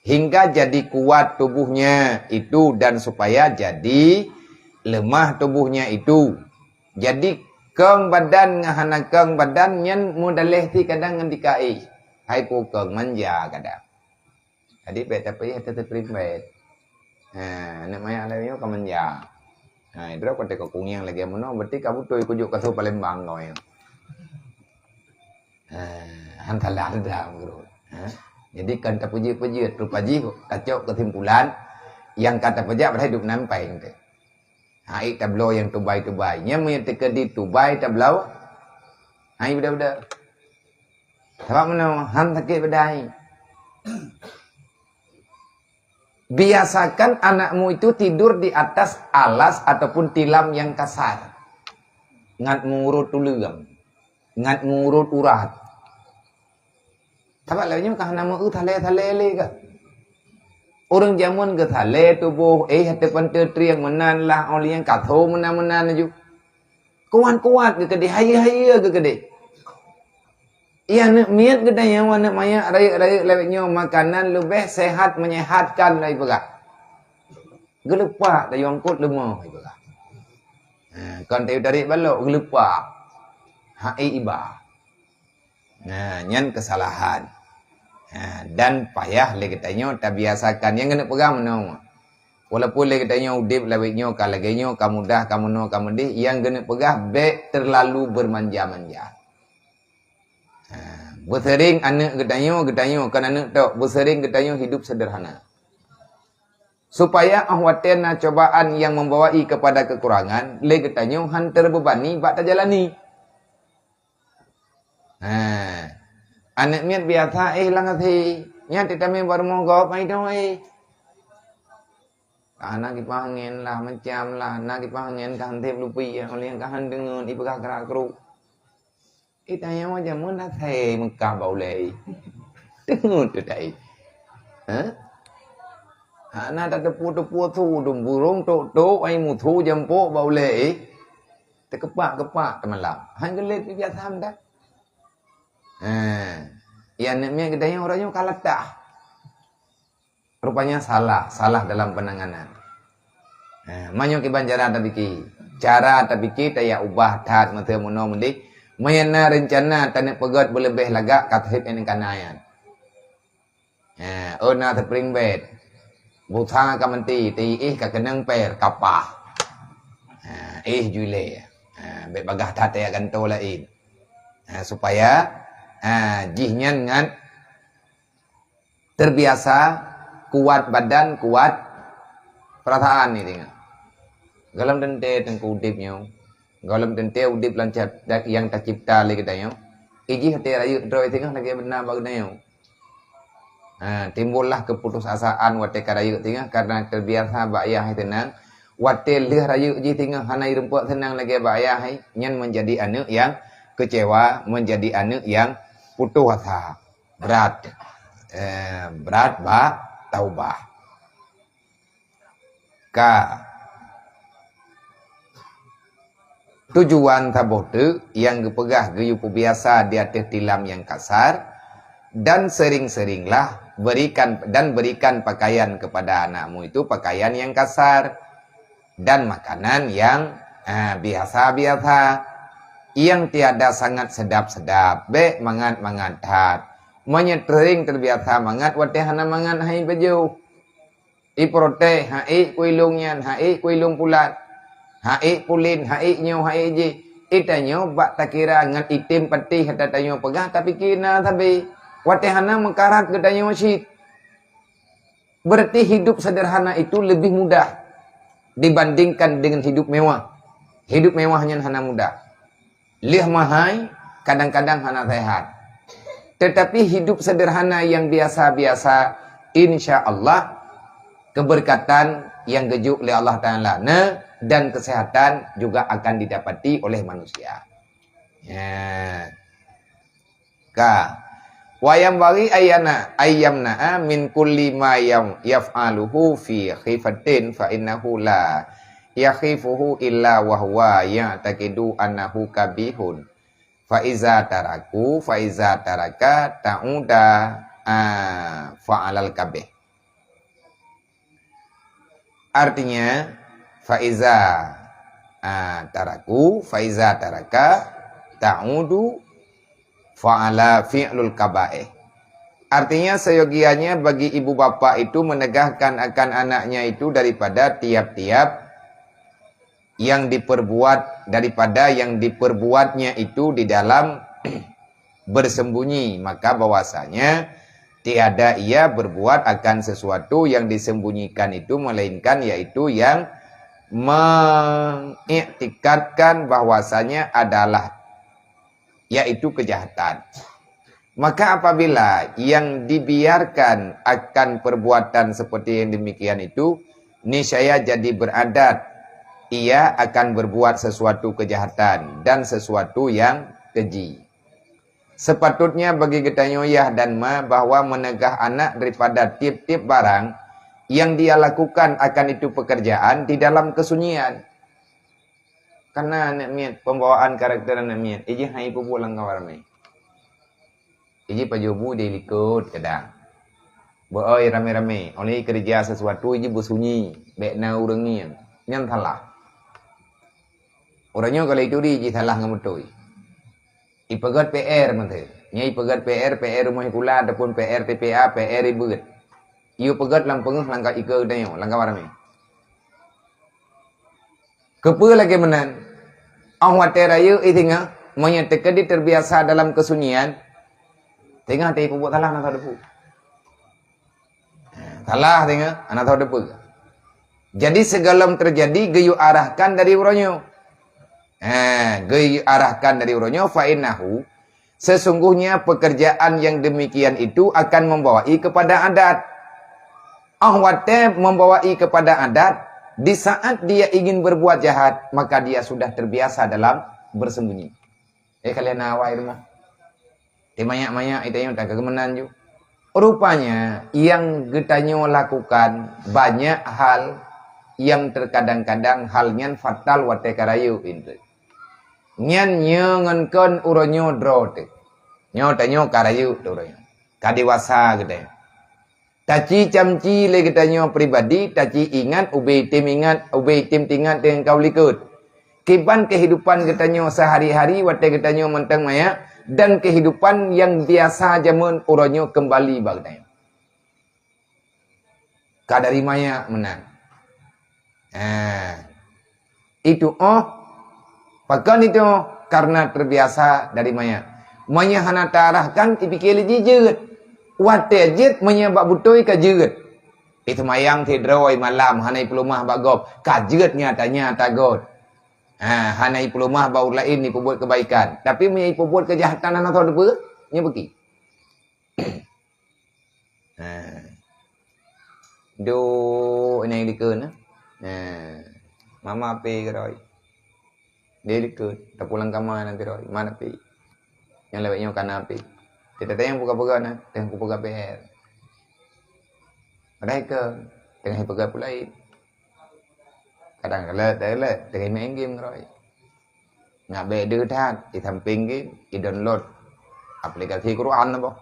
hingga jadi kuat tubuhnya itu dan supaya jadi lemah tubuhnya itu. Jadi keng badan ngahana keng badan nyen mudaleh ti kadang ngendikai hai ku keng manja kadang. Jadi beta pe tetep primbet. Nek maya aleo ka manja. Idro kote ko kungiang lagi mono berarti kamu toy kujuk kaso Palembang kau ya. Hantalah dah guru. Jadi kan tak puji-puji rupaji kacau kesimpulan yang kata pejak berhidup nampai itu. Hai tablo yang tubai-tubai. Nya menyeteka di tubai tablo. Hai budak-budak. Sebab mana han sakit bedai. Biasakan anakmu itu tidur di atas alas ataupun tilam yang kasar. Ngat mengurut tulung. Ngat mengurut urat. Sebab lainnya kah nama thale le ke. Orang zaman ke thale tubuh hati pantai triang menan lah oleh yang katho menan aju. Kuat ke kede haya ke kede. Ia nak miat ke yang mana maya raya lewatnya makanan lebih sehat menyehatkan lai pegak. Gelupa dah yang kot lemah lai pegak. Kon teu tarik balok gelupa. Hai iba. Nyan kesalahan. Dan payah le katanya tak biasakan yang kena pegang mana. Walaupun le katanya udip lawitnya kalagenyo kamu dah kamu no kamu di yang kena pegang baik terlalu bermanja-manja. Bersering anak katanya kan anak tak bersering katanya hidup sederhana. Supaya ahwatena cobaan yang membawai kepada kekurangan le katanya han terbebani bak tak jalani. Anak miat biasa lang hati. Nya tidak baru mau gop ai đâu anak dipanggil lah macam lah anak dipanggil kan thêm lupi oleh kan dengan ibu kakak kru. Itanya macam mana thầy mengkah boleh. Dengar tu dai. Anak tak tepu tu dum burung tok ai mu thu jampo boleh. Terkepak malam. Han gelet biasa dah. Ya neknya gedanya orangnya kalah dah. Rupanya salah dalam penanganan. Manyo kibanjara tabiki. Cara tabiki taya ubah tat mata muno mundi. Mayana rencana tanek pegat berlebih lagak kathip ini kanayan. Ona terpring bed. Buta kamenti ti ka kenang per kapah. Jule. Bet bagah tat ya ganto lain. Supaya jihnya ngan terbiasa kuat badan, kuat perasaan ni tengok. Galam dente tengku udipnya. Galam dente udip lancar yang tak cipta lagi katanya. Iji hati rayu droi tengok lagi benar bagusnya. Timbullah keputusasaan wate karayu tengok karena terbiasa ba ayah tenang. Wate leh rayu ji tengok hanai rumput tenang lagi ba ayah nyan menjadi anak yang kecewa, menjadi anak yang putus asa, berat taubah. Tujuan tabote yang gepegah geyupu biasa di atas tilam yang kasar dan sering-seringlah berikan pakaian kepada anakmu itu pakaian yang kasar dan makanan yang biasa-biasa. Yang tiada sangat sedap-sedap, be mangat hat. Menyetering terbiasa mangat watehana mangat hai baju. Iprote hai kuilungyan, hai kuilung pulat. Hai pulin, hai nyo, hai ji. Itanyo bak takira ngat itim peti hata tanyo pegah tapi kina tapi watehana mengkarat ke tanyo masjid. Berarti hidup sederhana itu lebih mudah dibandingkan dengan hidup mewah. Hidup mewahnya hana mudah. Lih mahai, kadang-kadang hana sehat. Tetapi hidup sederhana yang biasa-biasa, insya Allah, keberkatan yang gejuk oleh Allah Ta'ala dan kesehatan juga akan didapati oleh manusia. Wayam bagi ayyamna min kulli ma yaf'aluhu fi khifatin fa innahu la yakhifuhu illa wa huwa ya'taqidu annahu kabihun fa iza taraka ta'uda fa'alal kabih. Artinya fa iza taraka ta'udu fa'ala fi'lul kaba'ih. Artinya seyogianya bagi ibu bapa itu menegahkan akan anaknya itu daripada tiap-tiap yang diperbuatnya itu di dalam bersembunyi, maka bahwasanya tiada ia berbuat akan sesuatu yang disembunyikan itu, melainkan yaitu yang mengiktikadkan bahwasanya adalah yaitu kejahatan. Maka apabila yang dibiarkan akan perbuatan seperti yang demikian itu, niscaya jadi beradat ia akan berbuat sesuatu kejahatan dan sesuatu yang keji. Sepatutnya bagi kita nyoyah dan ma bahwa menegah anak daripada tip-tip barang yang dia lakukan akan itu pekerjaan di dalam kesunyian. Karena anak miat pembawaan karakter anak miat, iji hai pulang kawar mai. Iji pajubu dia ikut kadang. Boy rame-rame, oleh kerja sesuatu iji bersunyi, bekna urengian, nyan salah. Orangnya kalau itu iji salah ngamutoi. Ipagat PR menteri, nyai ipagat PR rumah kula ataupun PR TPA, PR ibut. Iyo pegat lampeng langkah ika dayo, langkah warame. Kepa lagi menan. Awak terayu itinga, monya tekedi terbiasa dalam kesunyian. Tengah tei pupuk talah anak tahu depu. Talah tengah anak tahu depu. Jadi segala terjadi geyu arahkan dari uronyo. Geyu arahkan dari uronyo fa'innahu. Sesungguhnya pekerjaan yang demikian itu akan membawai kepada adat. Ahwate membawai kepada adat. Di saat dia ingin berbuat jahat, maka dia sudah terbiasa dalam bersembunyi. Kalian awal rumah. Mayak-mayak itu yang tak kemenan ju. Rupanya yang getanyo lakukan banyak hal yang terkadang-kadang halnya fatal wate karayu itu. Nyan nyengenkan uronyo drote. Nyo tanyo karayu uronyo. Kadiwasa gitu. Taci camci le getanyo pribadi, taci ingat ubay tim tingat dengan kau likut. Kiban kehidupan getanyo sehari-hari wate getanyo mentang maya dan kehidupan yang biasa jamun uronyo kembali bagdanya. Kadari maya menang. Itu pakan itu karena terbiasa dari maya. Maya hana tarahkan ipikili jijut. Wate jit maya bak butoi ka jeut. Itu mayang tidroi malam hanai pelumah bagop. Ka jeut nyatanya tagot. Hanai pelumah bau lain ni perbuat kebaikan. Tapi maya perbuat kejahatan anak tahu depa, nya pergi. Do ini dikeun. Mama pe keroi. Dia dikeun, tak pulang kamar nanti roi. Mana pe? Yang lewatnya kana pe. Kita tengok buka-buka na, tengok buka PR. Mereka tengah buka pulai. Kadang-kadang tengah main game rồi. Ngak be đưa than di samping di download aplikasi Quran apa.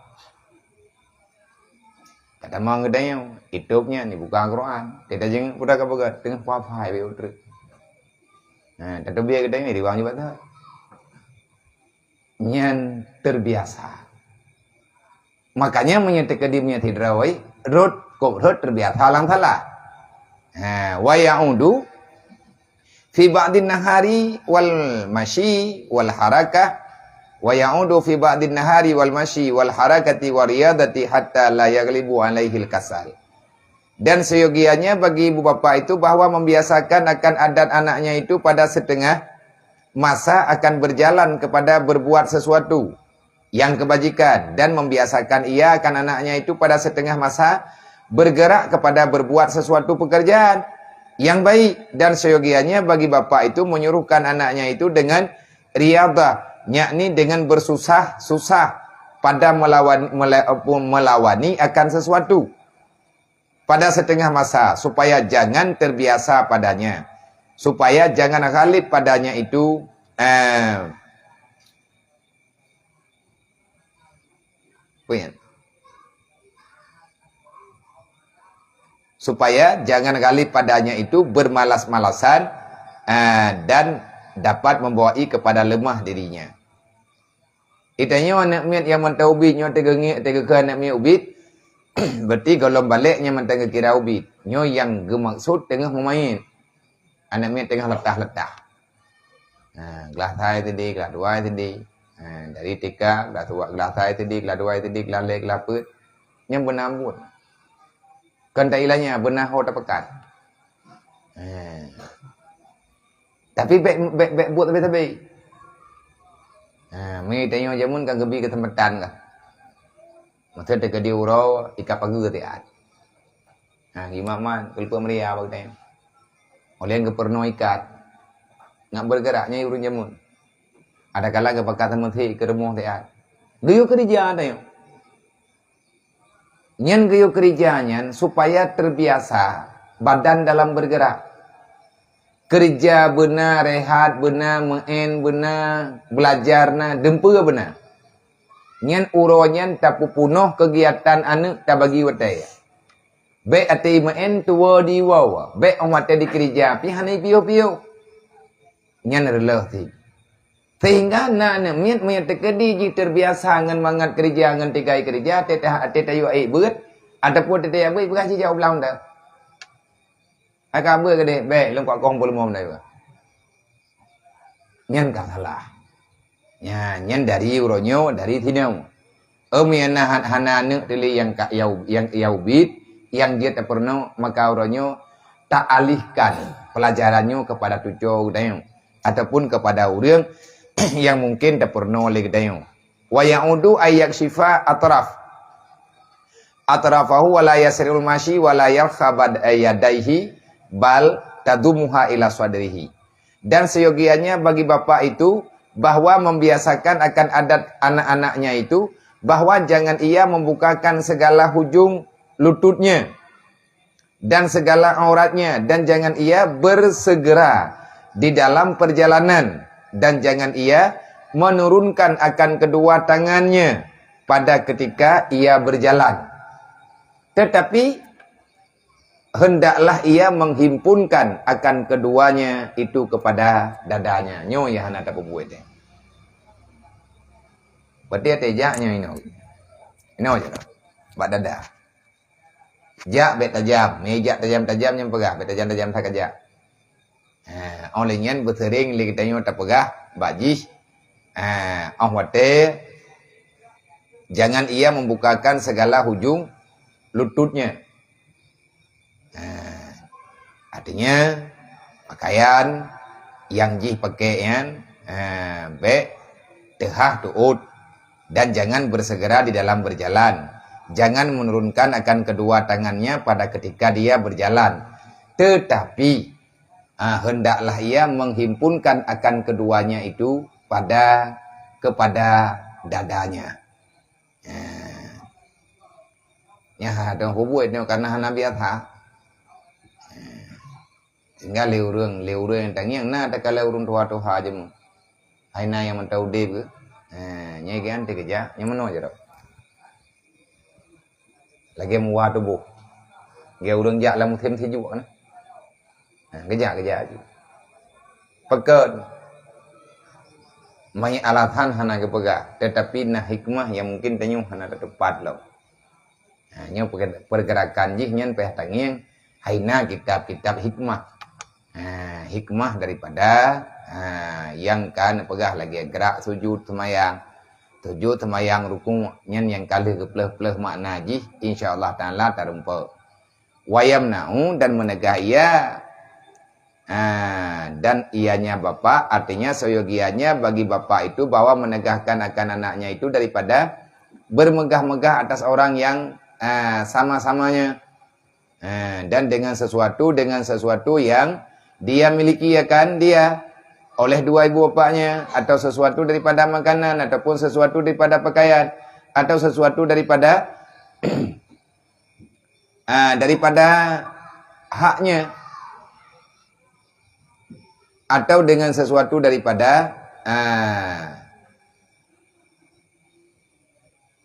Kata mau ngedanya, YouTube-nya ni buka Quran. Kita jangan udah buka tengah wifi be utre. Nah, tentu biar gedanya di bawah juga. Nyan terbiasa. Makanya menyetekadimnya tidrawai rot terbiasa lang salah. Wa ya'udu fi ba'din nahari wal mashi wal harakah wa ya'udu fi ba'din nahari wal mashi wal harakati wa riyadati hatta la yaglibu alaihil kasal. Dan seyogianya bagi ibu bapa itu bahwa membiasakan akan adat anaknya itu pada setengah masa akan berjalan kepada berbuat sesuatu yang kebajikan dan membiasakan ia akan anaknya itu pada setengah masa bergerak kepada berbuat sesuatu pekerjaan yang baik. Dan seyogianya bagi bapak itu menyuruhkan anaknya itu dengan riadah, yakni dengan bersusah-susah pada melawani akan sesuatu pada setengah masa, supaya jangan terbiasa padanya, supaya jangan ghalib padanya itu supaya jangan kali padanya itu bermalas-malasan dan dapat membawai kepada lemah dirinya. Itanya anak miat yang mentah ubit, nyo tegengik anak miat ubit, berarti kalau baliknya mentah kira ubit, nyo yang gemaksud tengah memain, anak miat tengah letah-letah. Kelas 2 tadi, kelas 2 tadi, Dari tika, kelas tua, kelas saya tadi, kelas dua tadi, kelas lek, kelas put. Yang benar pun. Kan tak ilahnya, benar hau tak pekat. Tapi baik buat tapi. Mai tanya jamun kan gebi kesempatan kah. Maksud dekat di urau, ikat pagi ke tiat. Gimana man, kelapa meria bang tanya. Oleh yang pernah ikat. Nak bergeraknya urun jamun. Ada kala ke pakatan menteri ke rumah tiat. Gayo kerja tanya. Nyan gayo kerjanya supaya terbiasa badan dalam bergerak. Kerja benar, rehat benar, main benar, belajar na, dempa benar. Nyan uronyan tak pupunuh kegiatan anak tak bagi wataya. Baik ati main tua di wawa. Baik orang mata di kerja, pi hanai pio-pio. Nyan relah ti. Sehingga nak miat terkedi ji terbiasa dengan mangat kerja dengan tigai kerja, tetah tayu ai beut ataupun tetah ai berasi jauh belang dah. Agak ber ke deh, baik lengkap kong belum dah. Nyan kan salah. Nyan dari uronyo dari tinau. Mian hana nek tili yang yau bit yang dia tak pernah maka uronyo tak alihkan pelajarannya kepada tujuh dayu ataupun kepada orang yang mungkin tak pernah oleh dayu. Wa ya'udu ayyak syifa atrafahu wa la yasrul masyi wa la yarkhabad yadaihi bal tadumuha ila sadrihi. Dan seyogianya bagi bapak itu bahwa membiasakan akan adat anak-anaknya itu bahwa jangan ia membukakan segala hujung lututnya dan segala auratnya, dan jangan ia bersegera di dalam perjalanan, dan jangan ia menurunkan akan kedua tangannya pada ketika ia berjalan. Tetapi hendaklah ia menghimpunkan akan keduanya itu kepada dadanya. Nyo ya hana tak buat deh. Berarti tejaknya ini. Ini aja lah. Bak dada. Jak bet tajam, mejak tajam-tajam yang pegah, bet tajam-tajam tak kejak. Olehnya bersering li kita nyo tak pegah, bajis. Wate jangan ia membukakan segala hujung lututnya. Artinya pakaian yang jih pakaian baik tehah tuut, dan jangan bersegera di dalam berjalan. Jangan menurunkan akan kedua tangannya pada ketika dia berjalan. Tetapi hendaklah ia menghimpunkan akan keduanya itu kepada dadanya. Dong hubut ni karena hana biasa. Tinggal leurang tangiang na tak kalau urun tua-tua aja mu. Aina yang mentau deb ke. Nyai kan kerja, yang mana aja dak. Lagi muah tubuh. Dia urang jak lam thêm sejuk kan. Kerja aja. Pekat. Banyak alasan hana ke pegah, tetapi nah hikmah yang mungkin tanyung hana tepat lau. Nyo pergerakan jih nyen peh tangiang haina kitab-kitab hikmah. Hikmah daripada yang kan pegah lagi gerak sujud semayang. Sujud semayang rukun nyen yang kali ke pleh-pleh makna jih insyaallah taala tarumpa. Wayamna'u dan menegah ia dan ianya bapak, artinya seyogianya bagi bapak itu bahwa menegahkan akan anaknya itu daripada bermegah-megah atas orang yang sama-samanya dan dengan sesuatu yang dia miliki akan dia oleh dua ibu bapaknya, atau sesuatu daripada makanan, ataupun sesuatu daripada pakaian, atau sesuatu daripada daripada haknya, atau dengan sesuatu daripada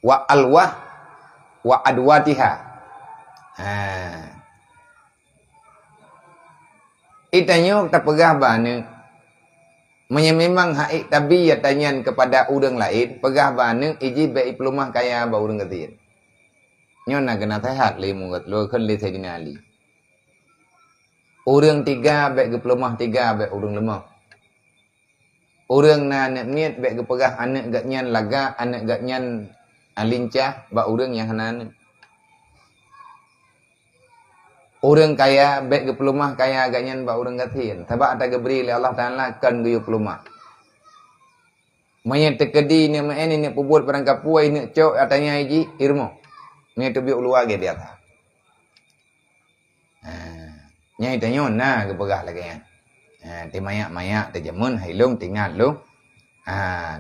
wa alwah wa adwatiha. Itanya tak pegah bana memang haik tabi ya tanyan kepada orang lain pegah bana iji baik pelumah kaya ba orang ketir. Nyo nak kena sehat li mungut lo kan li segina ali. Orang tiga baik ke pelumah tiga baik orang lemah. Orang na anak miet baik kepegah anak gak nyan laga, anak gak nyan lincah, bak orang yang hanan. Orang kaya baik ke pelumah kaya agak nyan bak orang gatin. Sebab ada geberi oleh Allah Taala kan guyu pelumah. Maya tekedi ni main ni pubul perang kapuai ni cok atanya iji irmo. Ni tu biuk luar ge biasa. Nyai tanyo na ke pegah lagi kan. Ti mayak-mayak ti jamun hailung tinggal lu.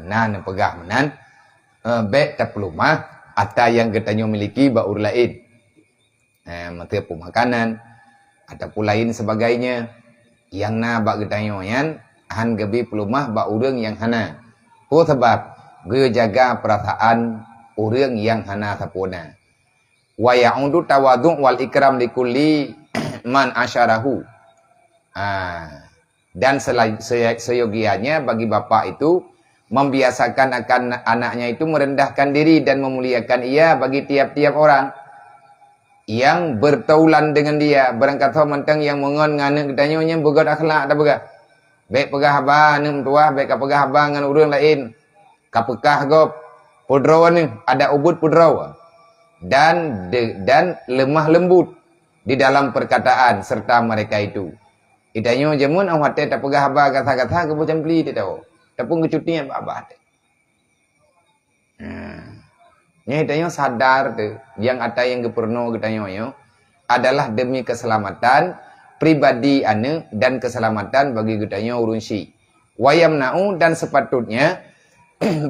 Na ne pegah menan. Baik tak pelumah atau yang ketanyo miliki bak ur lain. Mata pemakanan ataupun lain sebagainya yang na bak ketanyo yan han gebi pelumah bak urang yang hana. Sebab gue jaga perasaan orang yang hana sapuna. Wa ya'udu tawadhu' wal ikram likulli man asyarahu. Dan seyogianya bagi bapak itu membiasakan akan anaknya itu merendahkan diri dan memuliakan ia bagi tiap-tiap orang yang bertaulan dengan dia. Berangkat mentang yang mengon ngana kedanyonya begot akhlak dah begah. Baik pegah haba nem tuah, baik kapegah haba ngan urang lain. Kapekah gop pudraw ni ada ubud pudraw. Dan lemah lembut di dalam perkataan serta mereka itu. Idanyo jamun awak tak pegah haba kata-kata ke macam beli dia tahu. Tapun kecutian apa-apa. Nya idanyo sadar tu yang ada yang geperno gedanyo yo adalah demi keselamatan pribadi ane dan keselamatan bagi gedanyo urunsi. Wayamna'u dan sepatutnya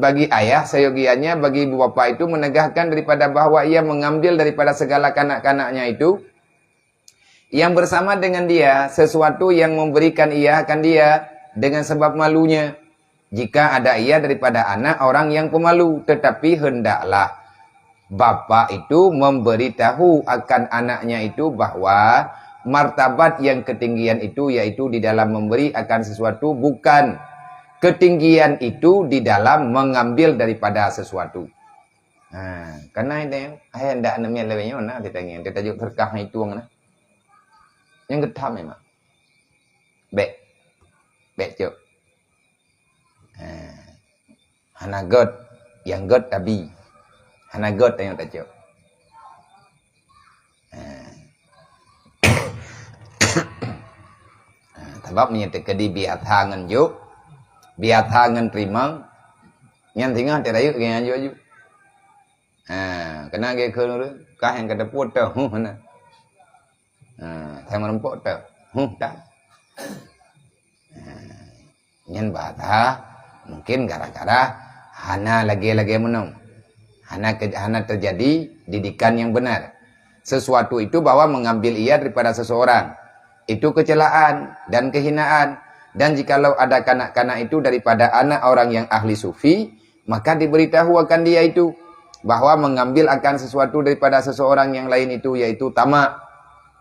bagi ayah seyogiannya bagi ibu bapa itu menegahkan daripada bahwa ia mengambil daripada segala kanak-kanaknya itu yang bersama dengan dia sesuatu yang memberikan ia akan dia dengan sebab malunya. Jika ada ia daripada anak orang yang pemalu, tetapi hendaklah bapa itu memberitahu akan anaknya itu bahwa martabat yang ketinggian itu yaitu di dalam memberi akan sesuatu, bukan ketinggian itu di dalam mengambil daripada sesuatu. Karena ini ayah ndak namanya lewenya mana ditanya dia tajuk terkah itu mana yang getah memang baik cok hana god yang god tabi hana god yang tak cok sebab menyatakan di biasa ngan juk biasa ngan terima ngan tinggal tidak yuk ngan aju kena ke kena kah yang kata putar mana saya merempok tak tak nyan bahasa mungkin gara-gara hana lagi-lagi menung hana terjadi didikan yang benar sesuatu itu bahwa mengambil ia daripada seseorang itu kecelaan dan kehinaan. Dan jikalau ada kanak-kanak itu daripada anak orang yang ahli sufi, maka diberitahu akan dia itu bahwa mengambil akan sesuatu daripada seseorang yang lain itu yaitu tamak.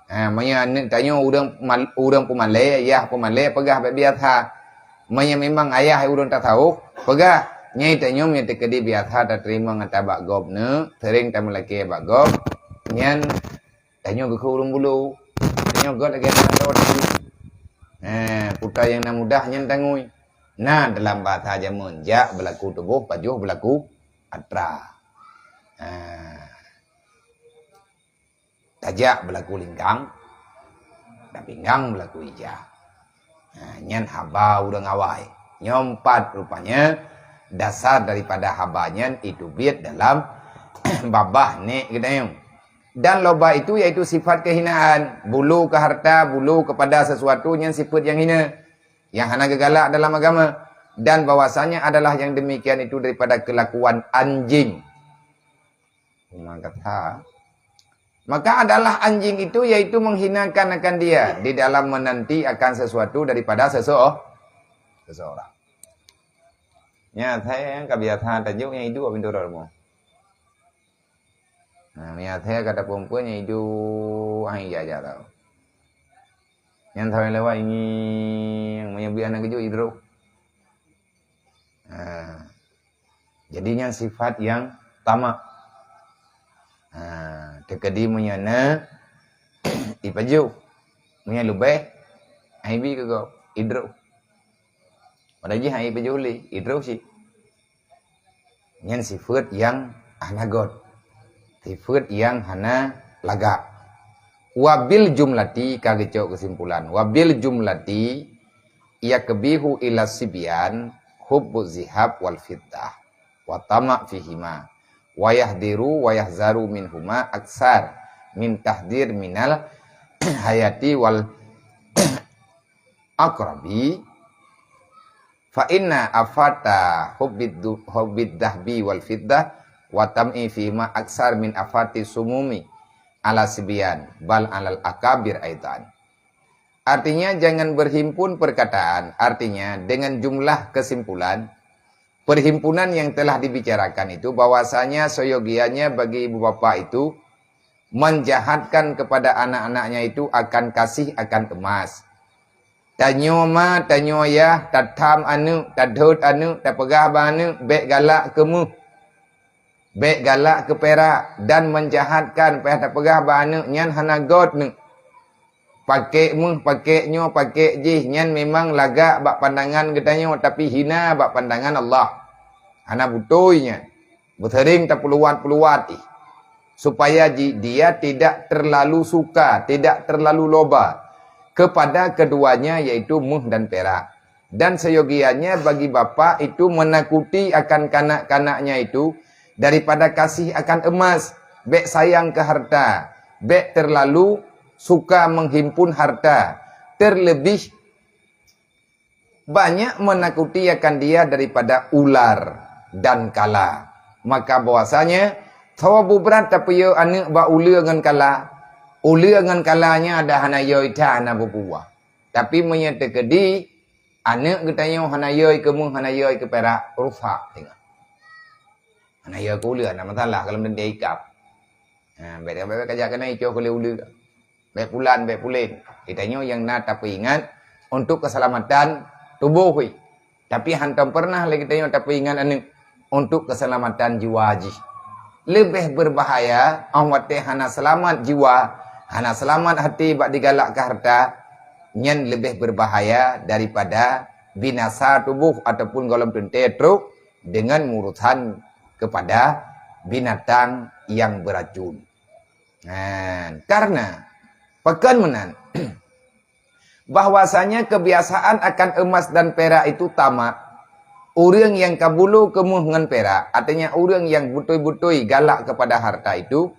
Maya tanya orang pemalai, ayah pemalai pegah biasa. Maya memang ayah orang tak tahu, pegah. Nyai tanya me tekedi biasa tak terima ngata bak gob ne, sering tak melaki bak gob. Nyan tanya ke urung bulu. Tanya god lagi ada putar yang nak mudah yang tangui. Nah dalam bahasa jamun jak berlaku tubuh, pajuh berlaku atra. Tajak berlaku lingkang, dan pinggang berlaku ijah. Nyan haba udang awai. Nyompat rupanya dasar daripada habanya itu biat dalam babah ni gedayung. Dan loba itu yaitu sifat kehinaan. Bulu ke harta, bulu kepada sesuatu yang sifat yang hina. Yang hana gegalak dalam agama. Dan bahwasanya adalah yang demikian itu daripada kelakuan anjing. Maka adalah anjing itu yaitu menghinakan akan dia. Di dalam menanti akan sesuatu daripada seseorang. Ya, saya yang kebiasaan tajuk yang itu apa itu orang. Mia saya kata perempuannya itu ai aja tau. Yang tahu yang lewat ini yang menyebut anak kecil itu. Jadinya sifat yang tamak. Tekedi menyana ipaju. Menyalubeh ai bi ke kau idro. Madaji hai bejuli idro si. Nyen sifat yang anagot. Sifat yang hana laga. Wabil jumlati kagecok kesimpulan. Wabil jumlati ia kebihu ila sibyan hubbu zihab wal fitdah wa tama' fihima wa yahdiru wa yahzaru minhuma aksar min tahdir minal hayati wal akrabi fa inna afata hubbid dahbi wal fiddah wa tam'i fihima aksar min afati sumumi ala sibyan bal alal akabir aidan. Artinya jangan berhimpun perkataan, artinya dengan jumlah kesimpulan perhimpunan yang telah dibicarakan itu bahwasanya soyogianya bagi ibu bapak itu menjahatkan kepada anak-anaknya itu akan kasih akan emas. Tanyo ma tanyo ya tatam anu tadhut anu tapegah banu bek galak kemu. Bek galak ke perak dan menjahatkan peh tapegah banu nyan hana god nu. Pakai mu, pakai nyo, pakai jih. Nyan memang lagak bak pandangan katanya, tapi hina bak pandangan Allah. Hana butoynya. Bertering tak peluat-peluat. Supaya dia tidak terlalu suka, tidak terlalu loba kepada keduanya yaitu muh dan perak. Dan seyogianya bagi bapa itu menakuti akan kanak-kanaknya itu daripada kasih akan emas. Bek sayang ke harta. Bek terlalu suka menghimpun harta, terlebih banyak menakuti akan dia daripada ular dan kala. Maka bahwasanya thawabu berat tapi yo anak ba ular dengan kala. Ular dengan kalanya ada hana yo ita hana berbuah. Tapi menyetekedi anak katanya hana yo ke mung hana yo ke perak rusak tengok. Hana yo ke ular nak masalah kalau mendek ikap. Baik-baik kerja kena ijo ke ular. Baik pulan, baik pulin. Ditanya yang nak tapi ingat untuk keselamatan tubuh. Tapi hantam pernah lagi tanya tapi ingat anu untuk keselamatan jiwa haji. Lebih berbahaya awak teh hana selamat jiwa, hana selamat hati bak digalak ke harta, nyen lebih berbahaya daripada binasa tubuh ataupun golem tentetru dengan murutan kepada binatang yang beracun. Karena pekan menan bahwasanya kebiasaan akan emas dan perak itu tamak. Orang yang kabulu kemuh dengan perak, artinya orang yang butoi-butoi galak kepada harta itu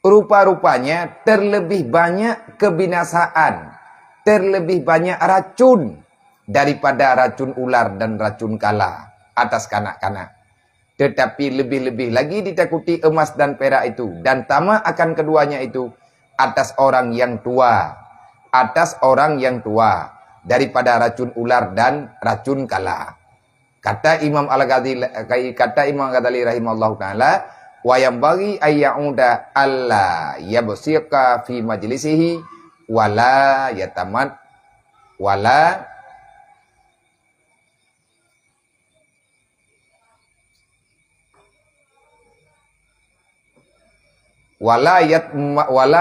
rupa-rupanya terlebih banyak kebinasaan, terlebih banyak racun daripada racun ular dan racun kala atas kanak-kanak. Tetapi lebih-lebih lagi ditakuti emas dan perak itu dan tamak akan keduanya itu atas orang yang tua, atas orang yang tua daripada racun ular dan racun kala. Kata Imam Al-Ghazali rahimahullah taala, wa yambaghi ayyauda alla yabsiqa fi majlisihi wala yatamat wala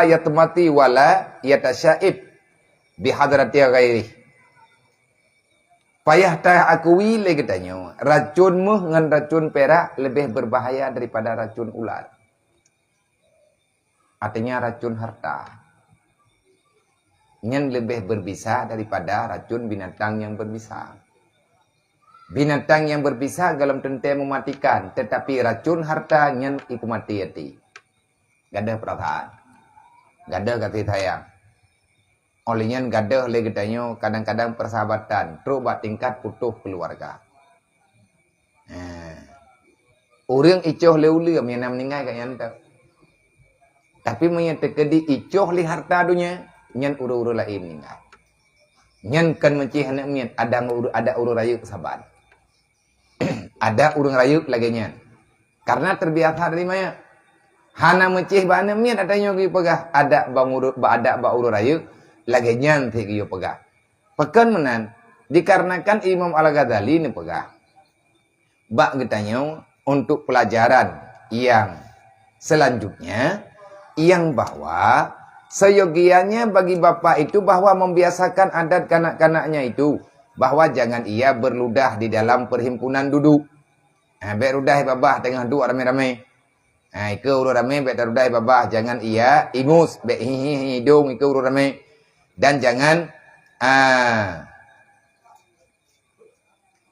yatmati wala yatasyaib bihadrati ghairi. Payah tak akui lagi tanya, racunmu dengan racun perak lebih berbahaya daripada racun ular. Artinya racun harta. Yang lebih berbisa daripada racun binatang yang berbisa. Binatang yang berbisa dalam tentu mematikan, tetapi racun harta yang iku mati hati. Gadah perasaan, gadah kasih sayang. Olehnya gadah lagi tanya kadang-kadang persahabatan, terus buat tingkat putus keluarga. Orang icoh leuli yang meninggal kat yang tak. Tapi menyatakan di icoh li harta dunia, nyan uru-uru lain meninggal. Nyan kan mencih anak mian ada uru rayu sahabat. Ada urang rayu lagi nyan. Karena terbiasa dari mana? Hana mencih bana mian adanya gi pegah ada bang uru rayu lagi nyan ti gi pegah. Pekan menan dikarenakan Imam Al-Ghazali ni pegah. Bak getanya untuk pelajaran yang selanjutnya yang bahwa seyogianya bagi bapak itu bahwa membiasakan adat kanak-kanaknya itu bahwa jangan ia berludah di dalam perhimpunan duduk. Bek rudah babah tengah duduk ramai-ramai. Ika urut ramai bek rudah babah, jangan ia ingus bek hidung ika urut ramai. Dan jangan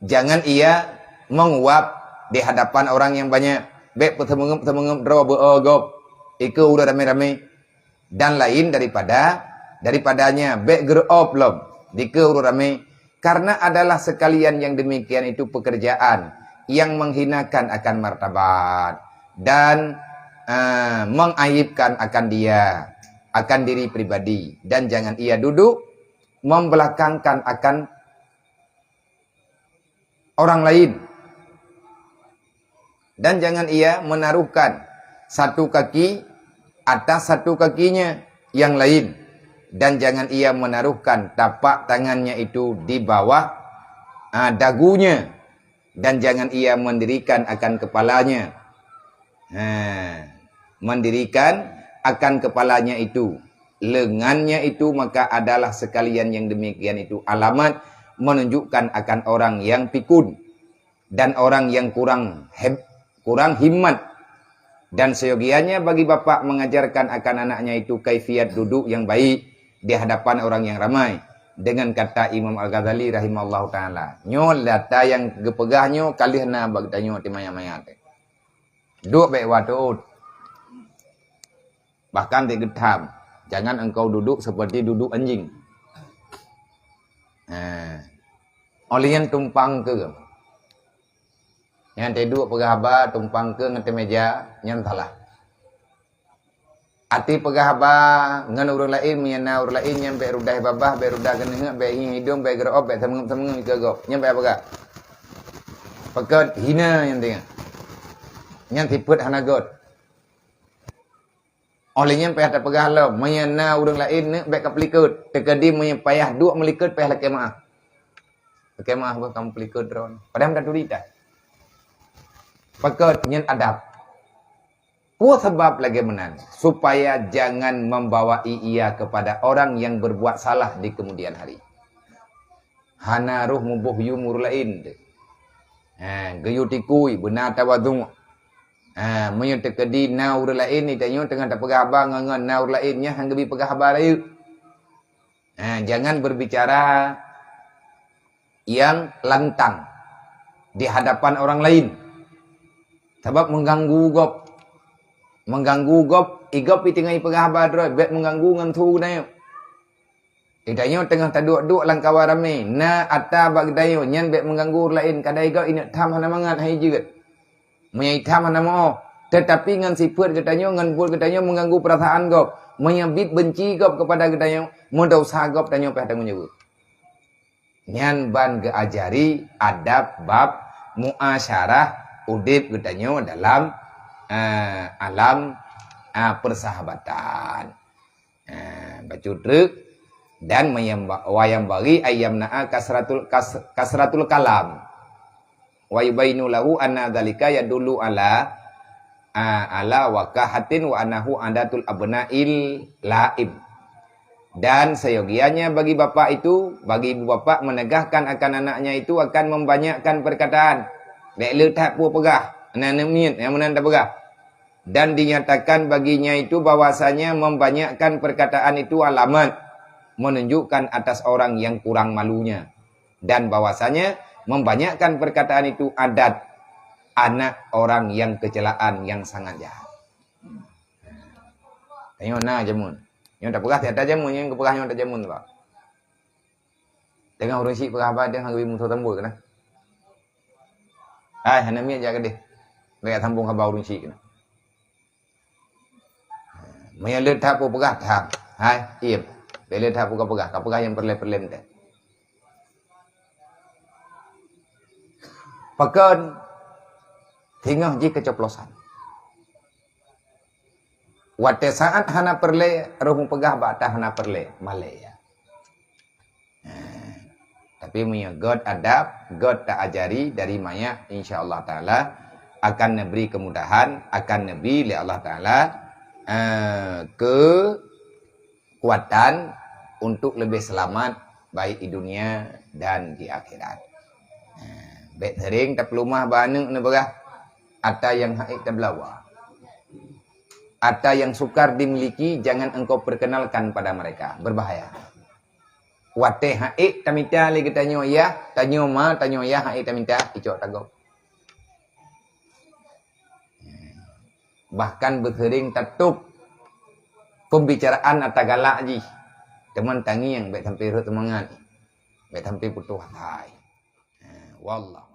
jangan ia menguap di hadapan orang yang banyak. Bek pertemuan draw berogop ika urut ramai-ramai. Dan lain daripadanya bek gerop lom dika urut ramai. Karena adalah sekalian yang demikian itu pekerjaan yang menghinakan akan martabat dan mengaibkan akan dia, akan diri pribadi. Dan jangan ia duduk membelakangkan akan orang lain. Dan jangan ia menaruhkan satu kaki atas satu kakinya yang lain. Dan jangan ia menaruhkan tapak tangannya itu di bawah dagunya. Dan jangan ia mendirikan akan kepalanya. Mendirikan akan kepalanya itu. Lengannya itu maka adalah sekalian yang demikian itu alamat menunjukkan akan orang yang pikun. Dan orang yang kurang himmat. Dan seyogianya bagi bapak mengajarkan akan anaknya itu kaifiat duduk yang baik di hadapan orang yang ramai. Dengan kata Imam Al-Ghazali rahimahullah ta'ala. Nyo data yang gepegahnya kalihna bagdanyo timaya-maya. Duduk baik watut. Bahkan digetam. Jangan engkau duduk seperti duduk anjing. Olian tumpang ke. Yang duduk pegahaba tumpang ke ngete meja. Yang salah. Ati pegahaba ngan urang lain menyana urang lain yang be rudah babah be rudah geneng be hidung be gerop be semengem ke go nyampe apa pekat hina yang tengah yang tiput hanagot olehnya payah tak pegah lo menyana urang lain ne be kaplikut tekadi menyepayah duk melikut payah laki maaf ba kamu pelikut ron padahal dah turita pekat nyen adab. Kuat sebab lagi menan supaya jangan membawa ia kepada orang yang berbuat salah di kemudian hari. Hana ruh mubuh yumur lain. Geyutikui benar tawadung. Menyetekedi naur lain ni tanyo tengah tak pegah abang ngan naur lainnya hang gebi pegah habar ayu. Jangan berbicara yang lantang di hadapan orang lain. Sebab mengganggu gop. Mengganggu gop, igop itingai pegahaba droi, bet mengganggu ngan tu dayo. Idayo tengah taduk-duk lang kawa rame, na atta bag dayo, nyan bet mengganggu lain, kadai gop ini tham hana mangat hai jigat. Menyai tham hana mo, tetapi ngan siput gedanyo, ngan bul gedanyo mengganggu perasaan gop, menyabit benci gop kepada gedanyo, mendosa gop danyo peh tanggung jawab. Nyan ban geajari adab bab muasyarah udip gedanyo dalam alam persahabatan. Bacudruk dan wayam bagi ayam na'a kasratul kalam. Wa yubainu lahu anna dzalika yadullu ala wakahatin wa anahu adatul abnail laib. Dan seyogianya bagi bapak itu, bagi ibu bapak menegahkan akan anaknya itu akan membanyakkan perkataan. Dek letak pu pegah. Nanamit yang menanda pegah. Dan dinyatakan baginya itu bahwasanya membanyakkan perkataan itu alamat menunjukkan atas orang yang kurang malunya. Dan bahwasanya membanyakkan perkataan itu adat anak orang yang kecelaan yang sangat jahat. Tengok nah jamun. Yang tak pegah tiada jamun, yang kepegah yang tak jamun tu pak. Tengah urang si pegah apa dia hang gebi musuh tambul kana. Hana mi aja ke dia. Mereka sambung khabar urun syik. Maya letak pu pegah tak. Hai, iya. Bele tak pu pegah, pegah yang perle-perle ente. Pakan tingah ji keceplosan. Wate saat hana perle roh pegah bata hana perle Malaya. Tapi punya God adab, God tak ajari dari maya insyaallah taala akan memberi kemudahan, akan nabi oleh Allah taala kekuatan untuk lebih selamat baik di dunia dan di akhirat. Bet sering tak pelumah banyak ni berah. Ada yang haid tak belawa. Ada yang sukar dimiliki, jangan engkau perkenalkan pada mereka, berbahaya. Wate haid tak minta lagi tanya ya, tanya ma, tanya ya haid tak minta, icok tagok. Bahkan bersering tutup pembicaraan atau galak ji. Teman tangi yang bet sampai rut temangan. Bet sampai putus hai. Wallah.